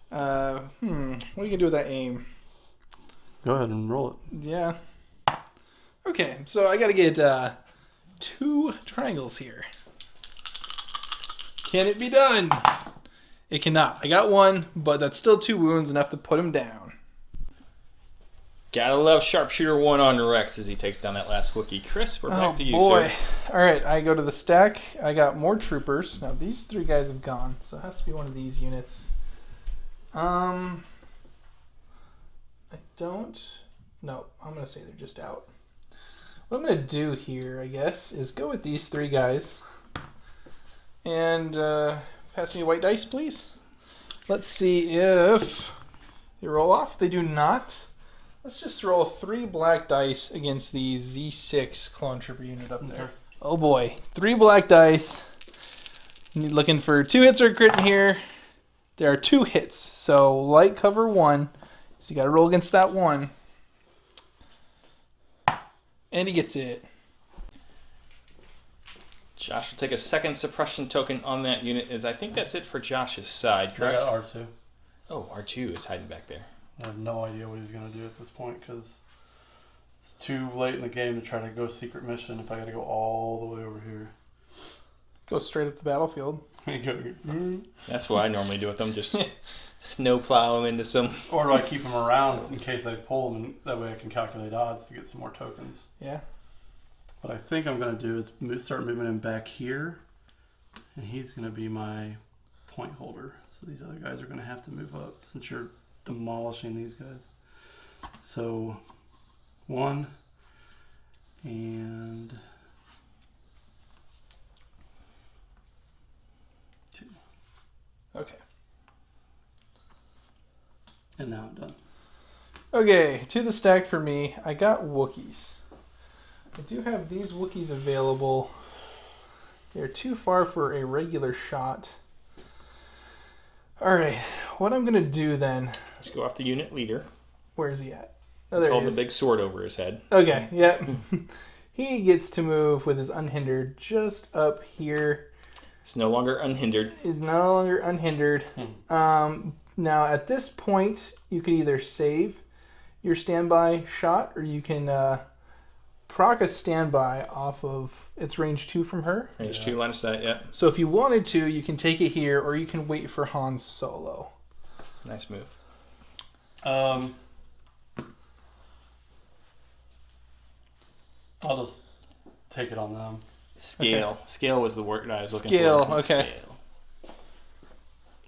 What are you gonna do with that aim? Go ahead and roll it. Yeah. Okay, so I gotta get 2 triangles here. Can it be done? It cannot. I got 1, but that's still 2 wounds, enough to put him down. Gotta love Sharpshooter 1 on Rex as he takes down that last Wookiee. Chris, we're back to you, sir. Alright, I go to the stack. I got more troopers. Now, these 3 guys have gone, so it has to be one of these units. I don't... No, I'm going to say they're just out. What I'm going to do here, I guess, is go with these 3 guys. And pass me a white dice, please. Let's see if they roll off. They do not. Let's just roll 3 black dice against the Z6 clone trooper unit up there. Okay. Oh boy, 3 black dice. Looking for 2 hits or a crit in here. There are 2 hits, so light cover 1. So you got to roll against that 1. And he gets it. Josh will take a second suppression token on that unit. I think that's it for Josh's side, correct? I got R2. Oh, R2 is hiding back there. I have no idea what he's going to do at this point because it's too late in the game to try to go secret mission if I got to go all the way over here. Go straight up the battlefield. That's what I normally do with them, just snowplow them into some... Or do I keep them around in case I pull them, and that way I can calculate odds to get some more tokens. Yeah. What I think I'm going to do is start moving him back here, and he's going to be my point holder. So these other guys are going to have to move up since you're demolishing these guys. So 1 and 2. Okay. And now I'm done. Okay, to the stack for me. I got Wookiees. I do have these Wookiees available. They're too far for a regular shot. Alright, what I'm going to do then... Let's go off the unit leader. Where is he at? Oh, he's holding the big sword over his head. Okay, yep. He gets to move with his unhindered just up here. It's no longer unhindered. Is no longer unhindered. Now, at this point, you can either save your standby shot, or you can proc a standby off of its range 2 from her. Range 2 line of sight, yeah. So if you wanted to, you can take it here, or you can wait for Han Solo. Nice move. I'll just take it on them. Scale. Okay. Scale was the word I was looking Scale, for. okay.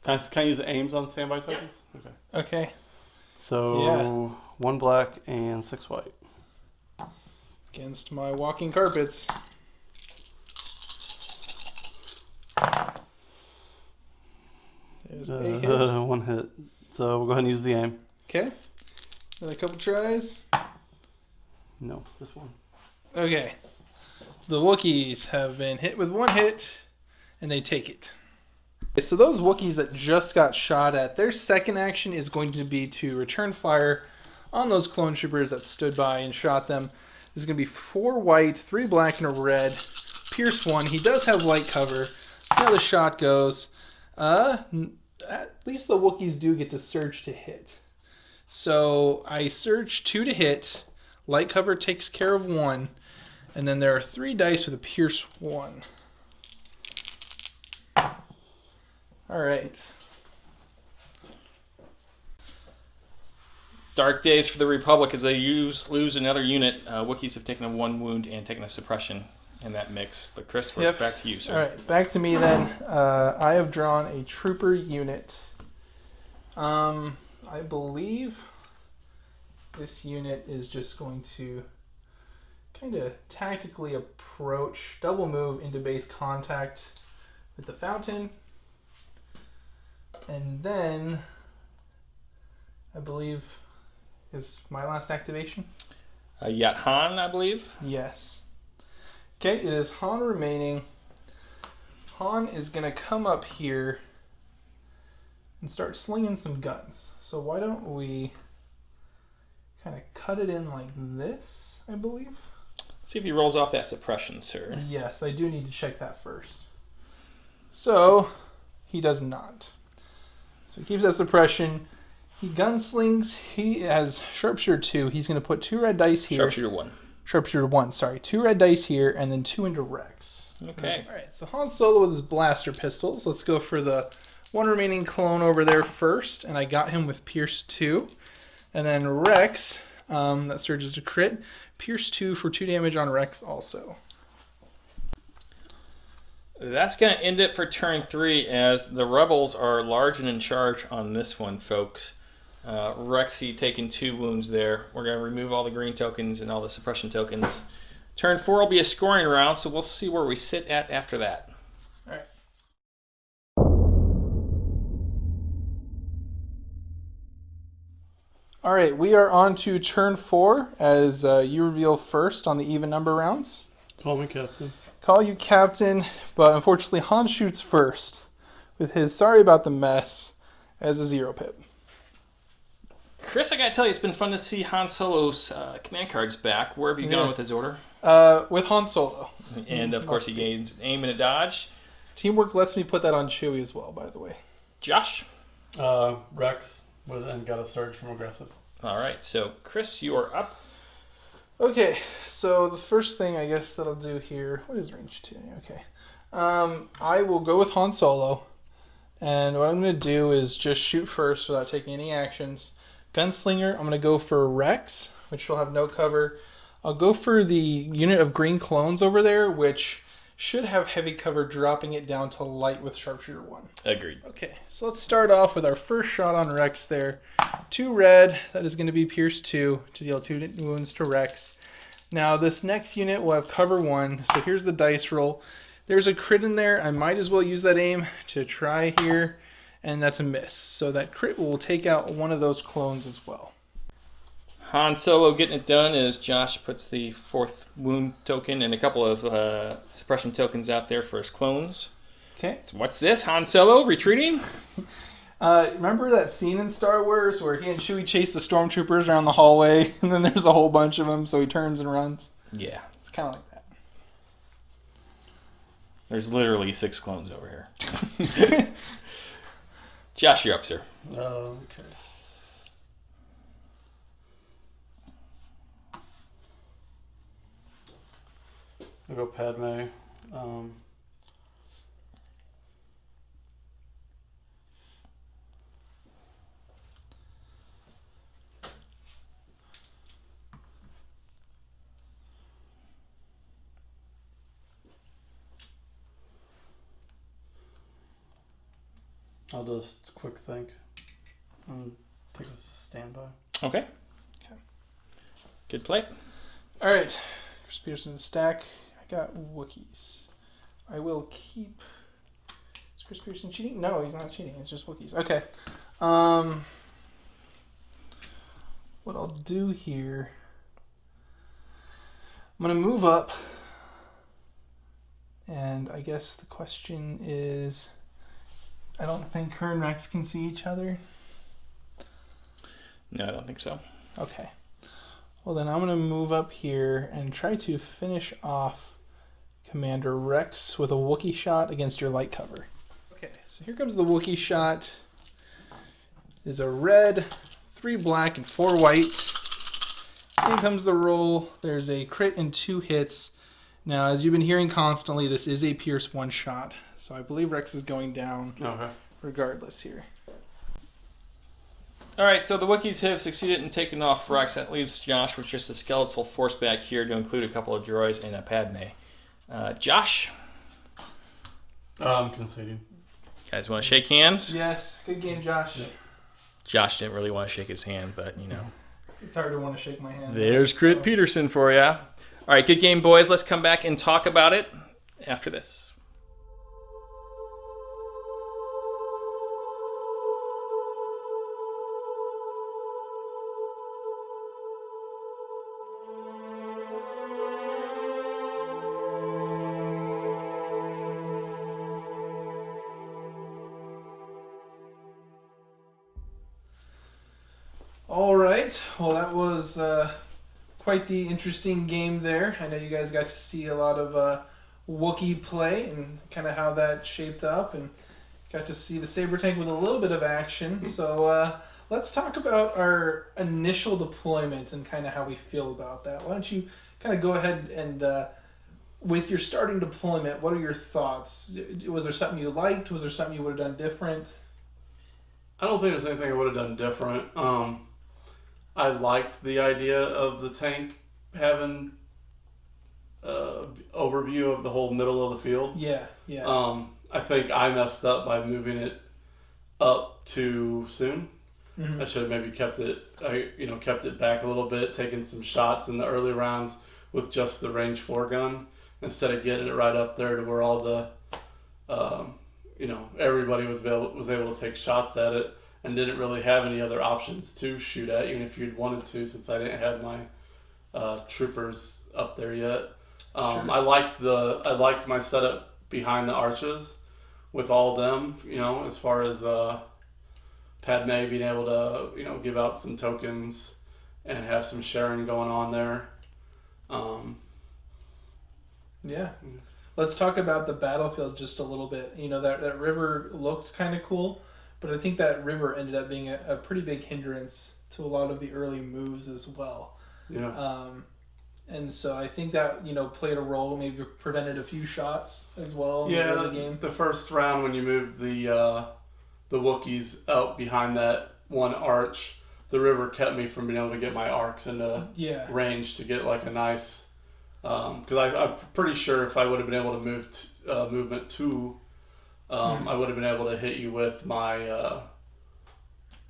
Can I use aims on standby tokens? Yeah. Okay. Okay. So 1 black and 6 white. Against my walking carpets. There's a hit. 1 hit. So we'll go ahead and use the aim. Okay. Then a couple tries. No, this one. Okay. The Wookiees have been hit with 1 hit, and they take it. Okay, so those Wookiees that just got shot at, their second action is going to be to return fire on those clone troopers that stood by and shot them. This is going to be 4 white, 3 black, and a red. Pierce 1. He does have light cover. See how the shot goes. At least the Wookiees do get to surge to hit. So I surge 2 to hit. Light cover takes care of 1. And then there are 3 dice with a Pierce 1. Alright. Dark days for the Republic as they lose another unit. Wookiees have taken a 1 wound and taken a suppression in that mix. But Chris, we're back to you, sir. Alright, back to me then. I have drawn a trooper unit. I believe this unit is just going to kind of tactically approach, double move into base contact with the fountain. And then, I believe, is my last activation? Yat Han, I believe. Yes. Okay, it is Han remaining. Han is going to come up here and start slinging some guns. So why don't we kind of cut it in like this, I believe? See if he rolls off that suppression, sir. Yes, I do need to check that first. So, he does not. So he keeps that suppression. He gunslings. He has Sharpshooter 2. He's going to put 2 red dice here. Sharpshooter 1. Sharpshooter 1, sorry. 2 red dice here, and then 2 into Rex. Okay. All right, so Han Solo with his blaster pistols. Let's go for the one remaining clone over there first, and I got him with Pierce 2. And then Rex, that surges to crit. Pierce 2 for 2 damage on Rex also. That's going to end it for turn 3, as the Rebels are large and in charge on this one, folks. Rexy taking 2 wounds there. We're going to remove all the green tokens and all the suppression tokens. Turn 4 will be a scoring round, so we'll see where we sit at after that. All right. All right, we are on to turn 4 as you reveal first on the even number rounds. Call me captain. Call you captain, but unfortunately Han shoots first with his sorry about the mess as a 0 pip. Chris, I got to tell you, it's been fun to see Han Solo's command cards back. Where have you gone with his order? With Han Solo. And of course he gains an aim and a dodge. Teamwork lets me put that on Chewie as well, by the way. Josh? Rex and got a surge from aggressive. All right, so Chris, you are up. Okay, so the first thing I guess that I'll do here, what is range 2? Okay. I will go with Han Solo, and what I'm going to do is just shoot first without taking any actions. Gunslinger, I'm going to go for Rex, which will have no cover. I'll go for the unit of green clones over there, which should have heavy cover, dropping it down to light with Sharpshooter 1. Agreed. Okay, so let's start off with our first shot on Rex there. 2 red, that is going to be Pierce 2 to deal 2 wounds to Rex. Now this next unit will have cover 1, so here's the dice roll. There's a crit in there, I might as well use that aim to try here, and that's a miss. So that crit will take out one of those clones as well. Han Solo getting it done as Josh puts the 4th wound token and a couple of suppression tokens out there for his clones. Okay. So what's this? Han Solo retreating? Remember that scene in Star Wars where he and Chewie chase the stormtroopers around the hallway, and then there's a whole bunch of them, so he turns and runs? Yeah. It's kind of like that. There's literally 6 clones over here. Josh, you're up, sir. Okay. I'll go Padme. I'll just quick think and take a standby. Okay. Good play. All right. Chris Peterson in the stack. I got Wookiees. I will keep... Is Chris Peterson cheating? No, he's not cheating. It's just Wookiees. Okay. What I'll do here... I'm going to move up. And I guess the question is... I don't think her and Rex can see each other. No, I don't think so. Okay. Well, then I'm going to move up here and try to finish off Commander Rex with a Wookiee shot against your light cover. Okay, so here comes the Wookiee shot. There's a red, 3 black, and 4 white. In comes the roll. There's a crit and 2 hits. Now, as you've been hearing constantly, this is a Pierce 1 shot. So I believe Rex is going down regardless here. All right, so the Wookiees have succeeded in taking off Rex. That leaves Josh with just a skeletal force back here to include a couple of droids and a Padme. Josh? I'm conceding. You guys want to shake hands? Yes, good game, Josh. Yeah. Josh didn't really want to shake his hand, but, you know. It's hard to want to shake my hand. There's Crit Peterson for ya. All right, good game, boys. Let's come back and talk about it after this. All right. Well, that was quite the interesting game there. I know you guys got to see a lot of Wookiee play and kind of how that shaped up, and got to see the Saber Tank with a little bit of action. So let's talk about our initial deployment and kind of how we feel about that. Why don't you kind of go ahead and, with your starting deployment, what are your thoughts? Was there something you liked? Was there something you would have done different? I don't think there's anything I would have done different. I liked the idea of the tank having overview of the whole middle of the field. Yeah. I think I messed up by moving it up too soon. Mm-hmm. I should have maybe kept it back a little bit, taking some shots in the early rounds with just the range 4 gun instead of getting it right up there to where all the everybody was able to take shots at it and didn't really have any other options to shoot at, even if you'd wanted to, since I didn't have my troopers up there yet. Sure. I liked my setup behind the arches with all them, as far as Padme being able to, give out some tokens and have some sharing going on there. Yeah. Let's talk about the battlefield just a little bit. That river looked kind of cool, but I think that river ended up being a pretty big hindrance to a lot of the early moves as well. Yeah. And so I think that, played a role, maybe prevented a few shots as well in the early game. The first round when you moved the Wookiees out behind that one arch, the river kept me from being able to get my arcs into range to get like a nice... Because I'm pretty sure if I would have been able to move movement 2, I would have been able to hit you with my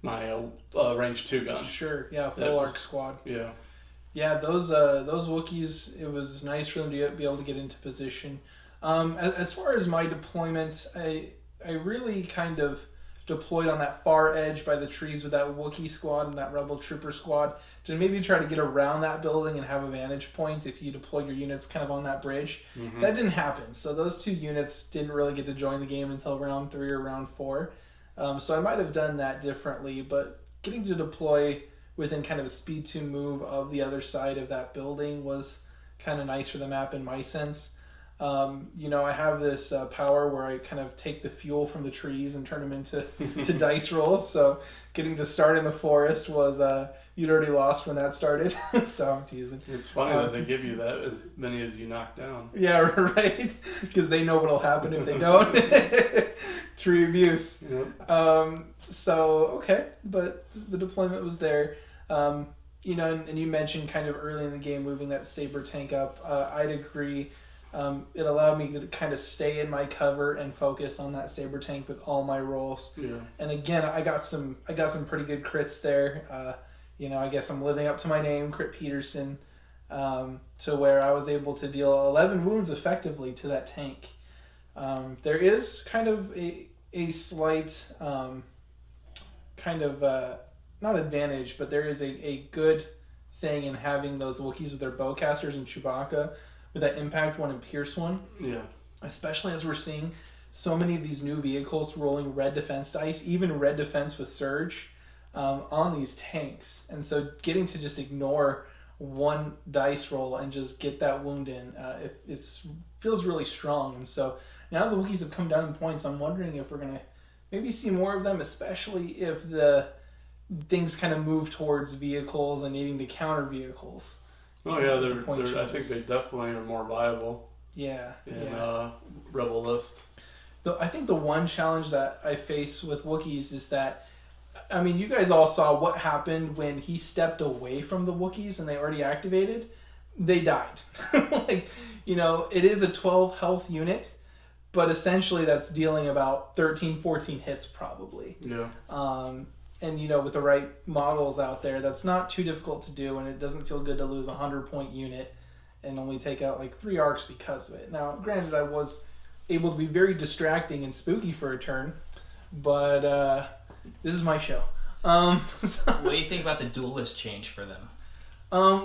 range 2 gun. Sure, yeah, full arc squad. Yeah. Yeah, those Wookiees, it was nice for them to be able to get into position. As far as my deployment, I really kind of deployed on that far edge by the trees with that Wookiee squad and that Rebel Trooper squad to maybe try to get around that building and have a vantage point if you deployed your units kind of on that bridge. Mm-hmm. That didn't happen. So those 2 units didn't really get to join the game until round 3 or round 4. So I might have done that differently, but getting to deploy within kind of a speed 2 move of the other side of that building was kind of nice for the map in my sense. I have this power where I kind of take the fuel from the trees and turn them into to dice rolls. So getting to start in the forest was you'd already lost when that started. So I'm teasing. It's funny that they give you that as many as you knock down. Yeah, right. Because they know what'll happen if they don't. Tree abuse. Yep. Okay, but the deployment was there. And you mentioned kind of early in the game moving that Saber Tank up. I'd agree. It allowed me to kind of stay in my cover and focus on that Saber Tank with all my rolls. Yeah. And again, I got some pretty good crits there. I guess I'm living up to my name, Crit Peterson, to where I was able to deal 11 wounds effectively to that tank. There is kind of a slight not advantage, but there is a good thing in having those Wookiees with their bowcasters and Chewbacca with that impact 1 and pierce 1. Yeah. Especially as we're seeing so many of these new vehicles rolling red defense dice, even red defense with surge, on these tanks. And so getting to just ignore 1 dice roll and just get that wound in, it feels really strong. And so now the Wookiees have come down in points. I'm wondering if we're going to maybe see more of them, especially if the things kind of move towards vehicles and needing to counter vehicles. Oh yeah, I think they definitely are more viable. Yeah. Rebel list. I think the one challenge that I face with Wookiees is that, you guys all saw what happened when he stepped away from the Wookiees and they already activated. They died. It is a 12 health unit, but essentially that's dealing about 13, 14 hits probably. Yeah. And with the right models out there, that's not too difficult to do, and it doesn't feel good to lose a 100-point unit and only take out like 3 arcs because of it. Now, granted, I was able to be very distracting and spooky for a turn, but this is my show. What do you think about the duelist change for them?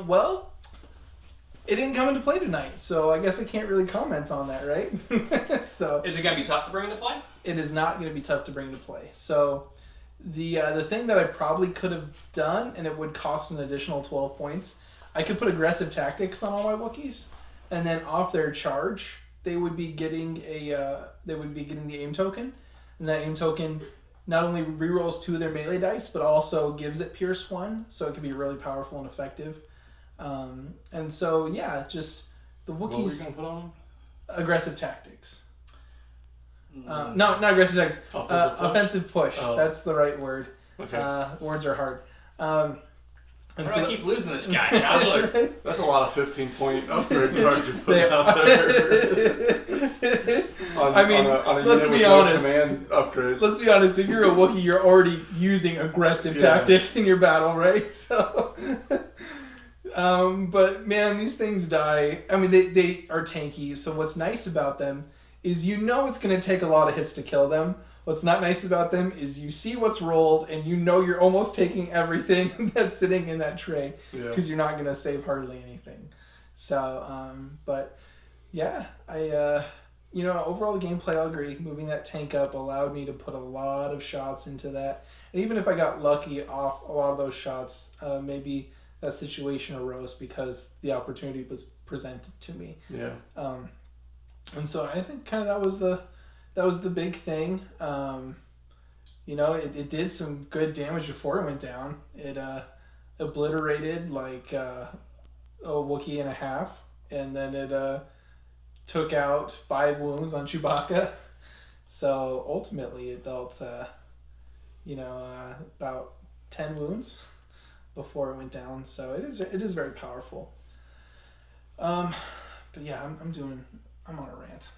Well, it didn't come into play tonight, so I guess I can't really comment on that, right? So is it going to be tough to bring into play? It is not going to be tough to bring into play. So the thing that I probably could have done, and it would cost an additional 12 points, I could put aggressive tactics on all my Wookiees, and then off their charge, they would be getting the aim token, and that aim token not only rerolls 2 of their melee dice, but also gives it Pierce 1, so it can be really powerful and effective. And so, yeah, just the Wookiees... What were you going to put on them? Aggressive tactics. No, not aggressive tactics. Offensive push. Oh. That's the right word. Okay. Words are hard. Why do I keep losing this guy, Josh? Right? That's a lot of 15-point upgrade cards you're putting out there. on a let's unit be with no honest. command upgrades. Let's be honest. If you're a Wookiee, you're already using aggressive tactics in your battle, right? So, but man, these things die. I mean, they are tanky. So what's nice about them is it's going to take a lot of hits to kill them. What's not nice about them is you see what's rolled and you're almost taking everything that's sitting in that tray because you're not going to save hardly anything. So, but yeah, overall the gameplay, I'll agree. Moving that tank up allowed me to put a lot of shots into that. And even if I got lucky off a lot of those shots, maybe that situation arose because the opportunity was presented to me. Yeah. And so I think kind of that was the big thing. It did some good damage before it went down. It obliterated like a Wookiee and a half, and then it took out 5 wounds on Chewbacca. So ultimately it dealt about 10 wounds before it went down. So it is very powerful. But yeah, I'm on a rant.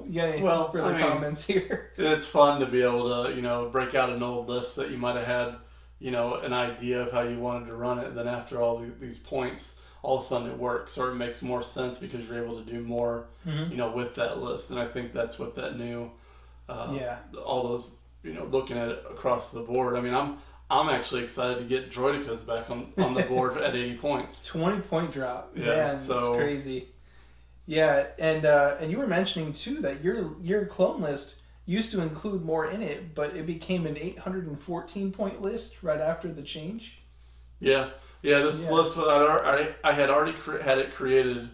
You got any further comments here? It's fun to be able to, break out an old list that you might have had, an idea of how you wanted to run it. And then after all these points, all of a sudden it works, or it makes more sense because you're able to do more, with that list. And I think that's what that new, all those, looking at it across the board. I mean, I'm actually excited to get Droideka's back on the board at 80 points. 20-point drop. Yeah, Man, that's crazy. Yeah, and you were mentioning too that your clone list used to include more in it, but it became an 814-point list right after the change. Yeah. This list I had already had it created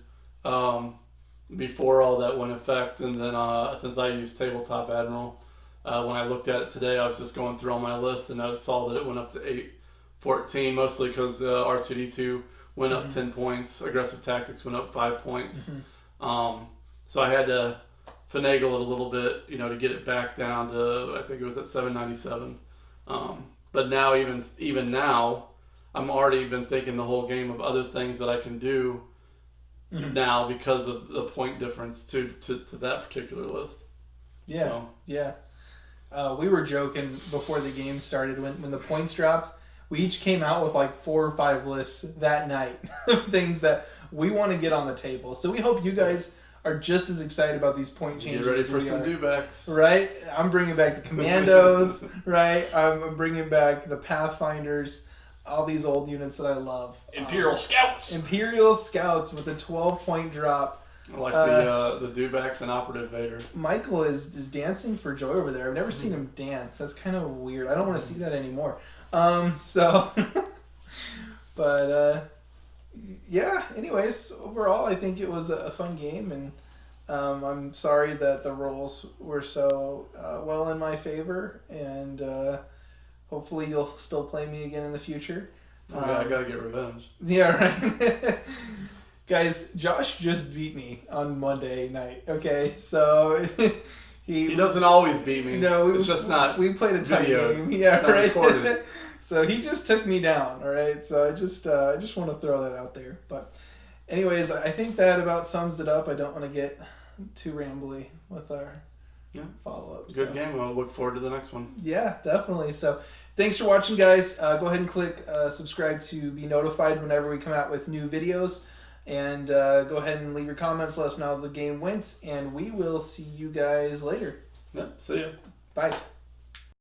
before all that went effect, and then since I use Tabletop Admiral, when I looked at it today, I was just going through all my lists, and I saw that it went up to 814, mostly because R2D2 went up 10 points, Aggressive Tactics went up 5 points. So I had to finagle it a little bit, to get it back down to, I think it was at 797. But now, even now, I'm already been thinking the whole game of other things that I can do now because of the point difference to that particular list. Yeah, so. Yeah. We were joking before the game started when the points dropped. We each came out with like 4 or 5 lists that night, things that we want to get on the table. So we hope you guys are just as excited about these point changes. Get ready as for we some are. dewbacks. Right? I'm bringing back the Commandos, right? I'm bringing back the Pathfinders, all these old units that I love. Imperial Scouts! Imperial Scouts with a 12-point drop. Like the dewbacks and Operative Vader. Michael is dancing for joy over there. I've never seen him dance. That's kind of weird. I don't want to see that anymore. Yeah, anyways, overall, I think it was a fun game, and I'm sorry that the rolls were so well in my favor, and hopefully you'll still play me again in the future. I gotta get revenge. Yeah, right. Guys, Josh just beat me on Monday night, okay? So he doesn't always beat me. No, it's just not. We played a tight video. game. Yeah, not right. Recorded. So he just took me down, all right? So I just want to throw that out there. But anyways, I think that about sums it up. I don't want to get too rambly with our follow-up. Good game. We'll look forward to the next one. Yeah, definitely. So thanks for watching, guys. Go ahead and click subscribe to be notified whenever we come out with new videos. And go ahead and leave your comments. Let us know how the game went. And we will see you guys later. Yep. See ya. Bye.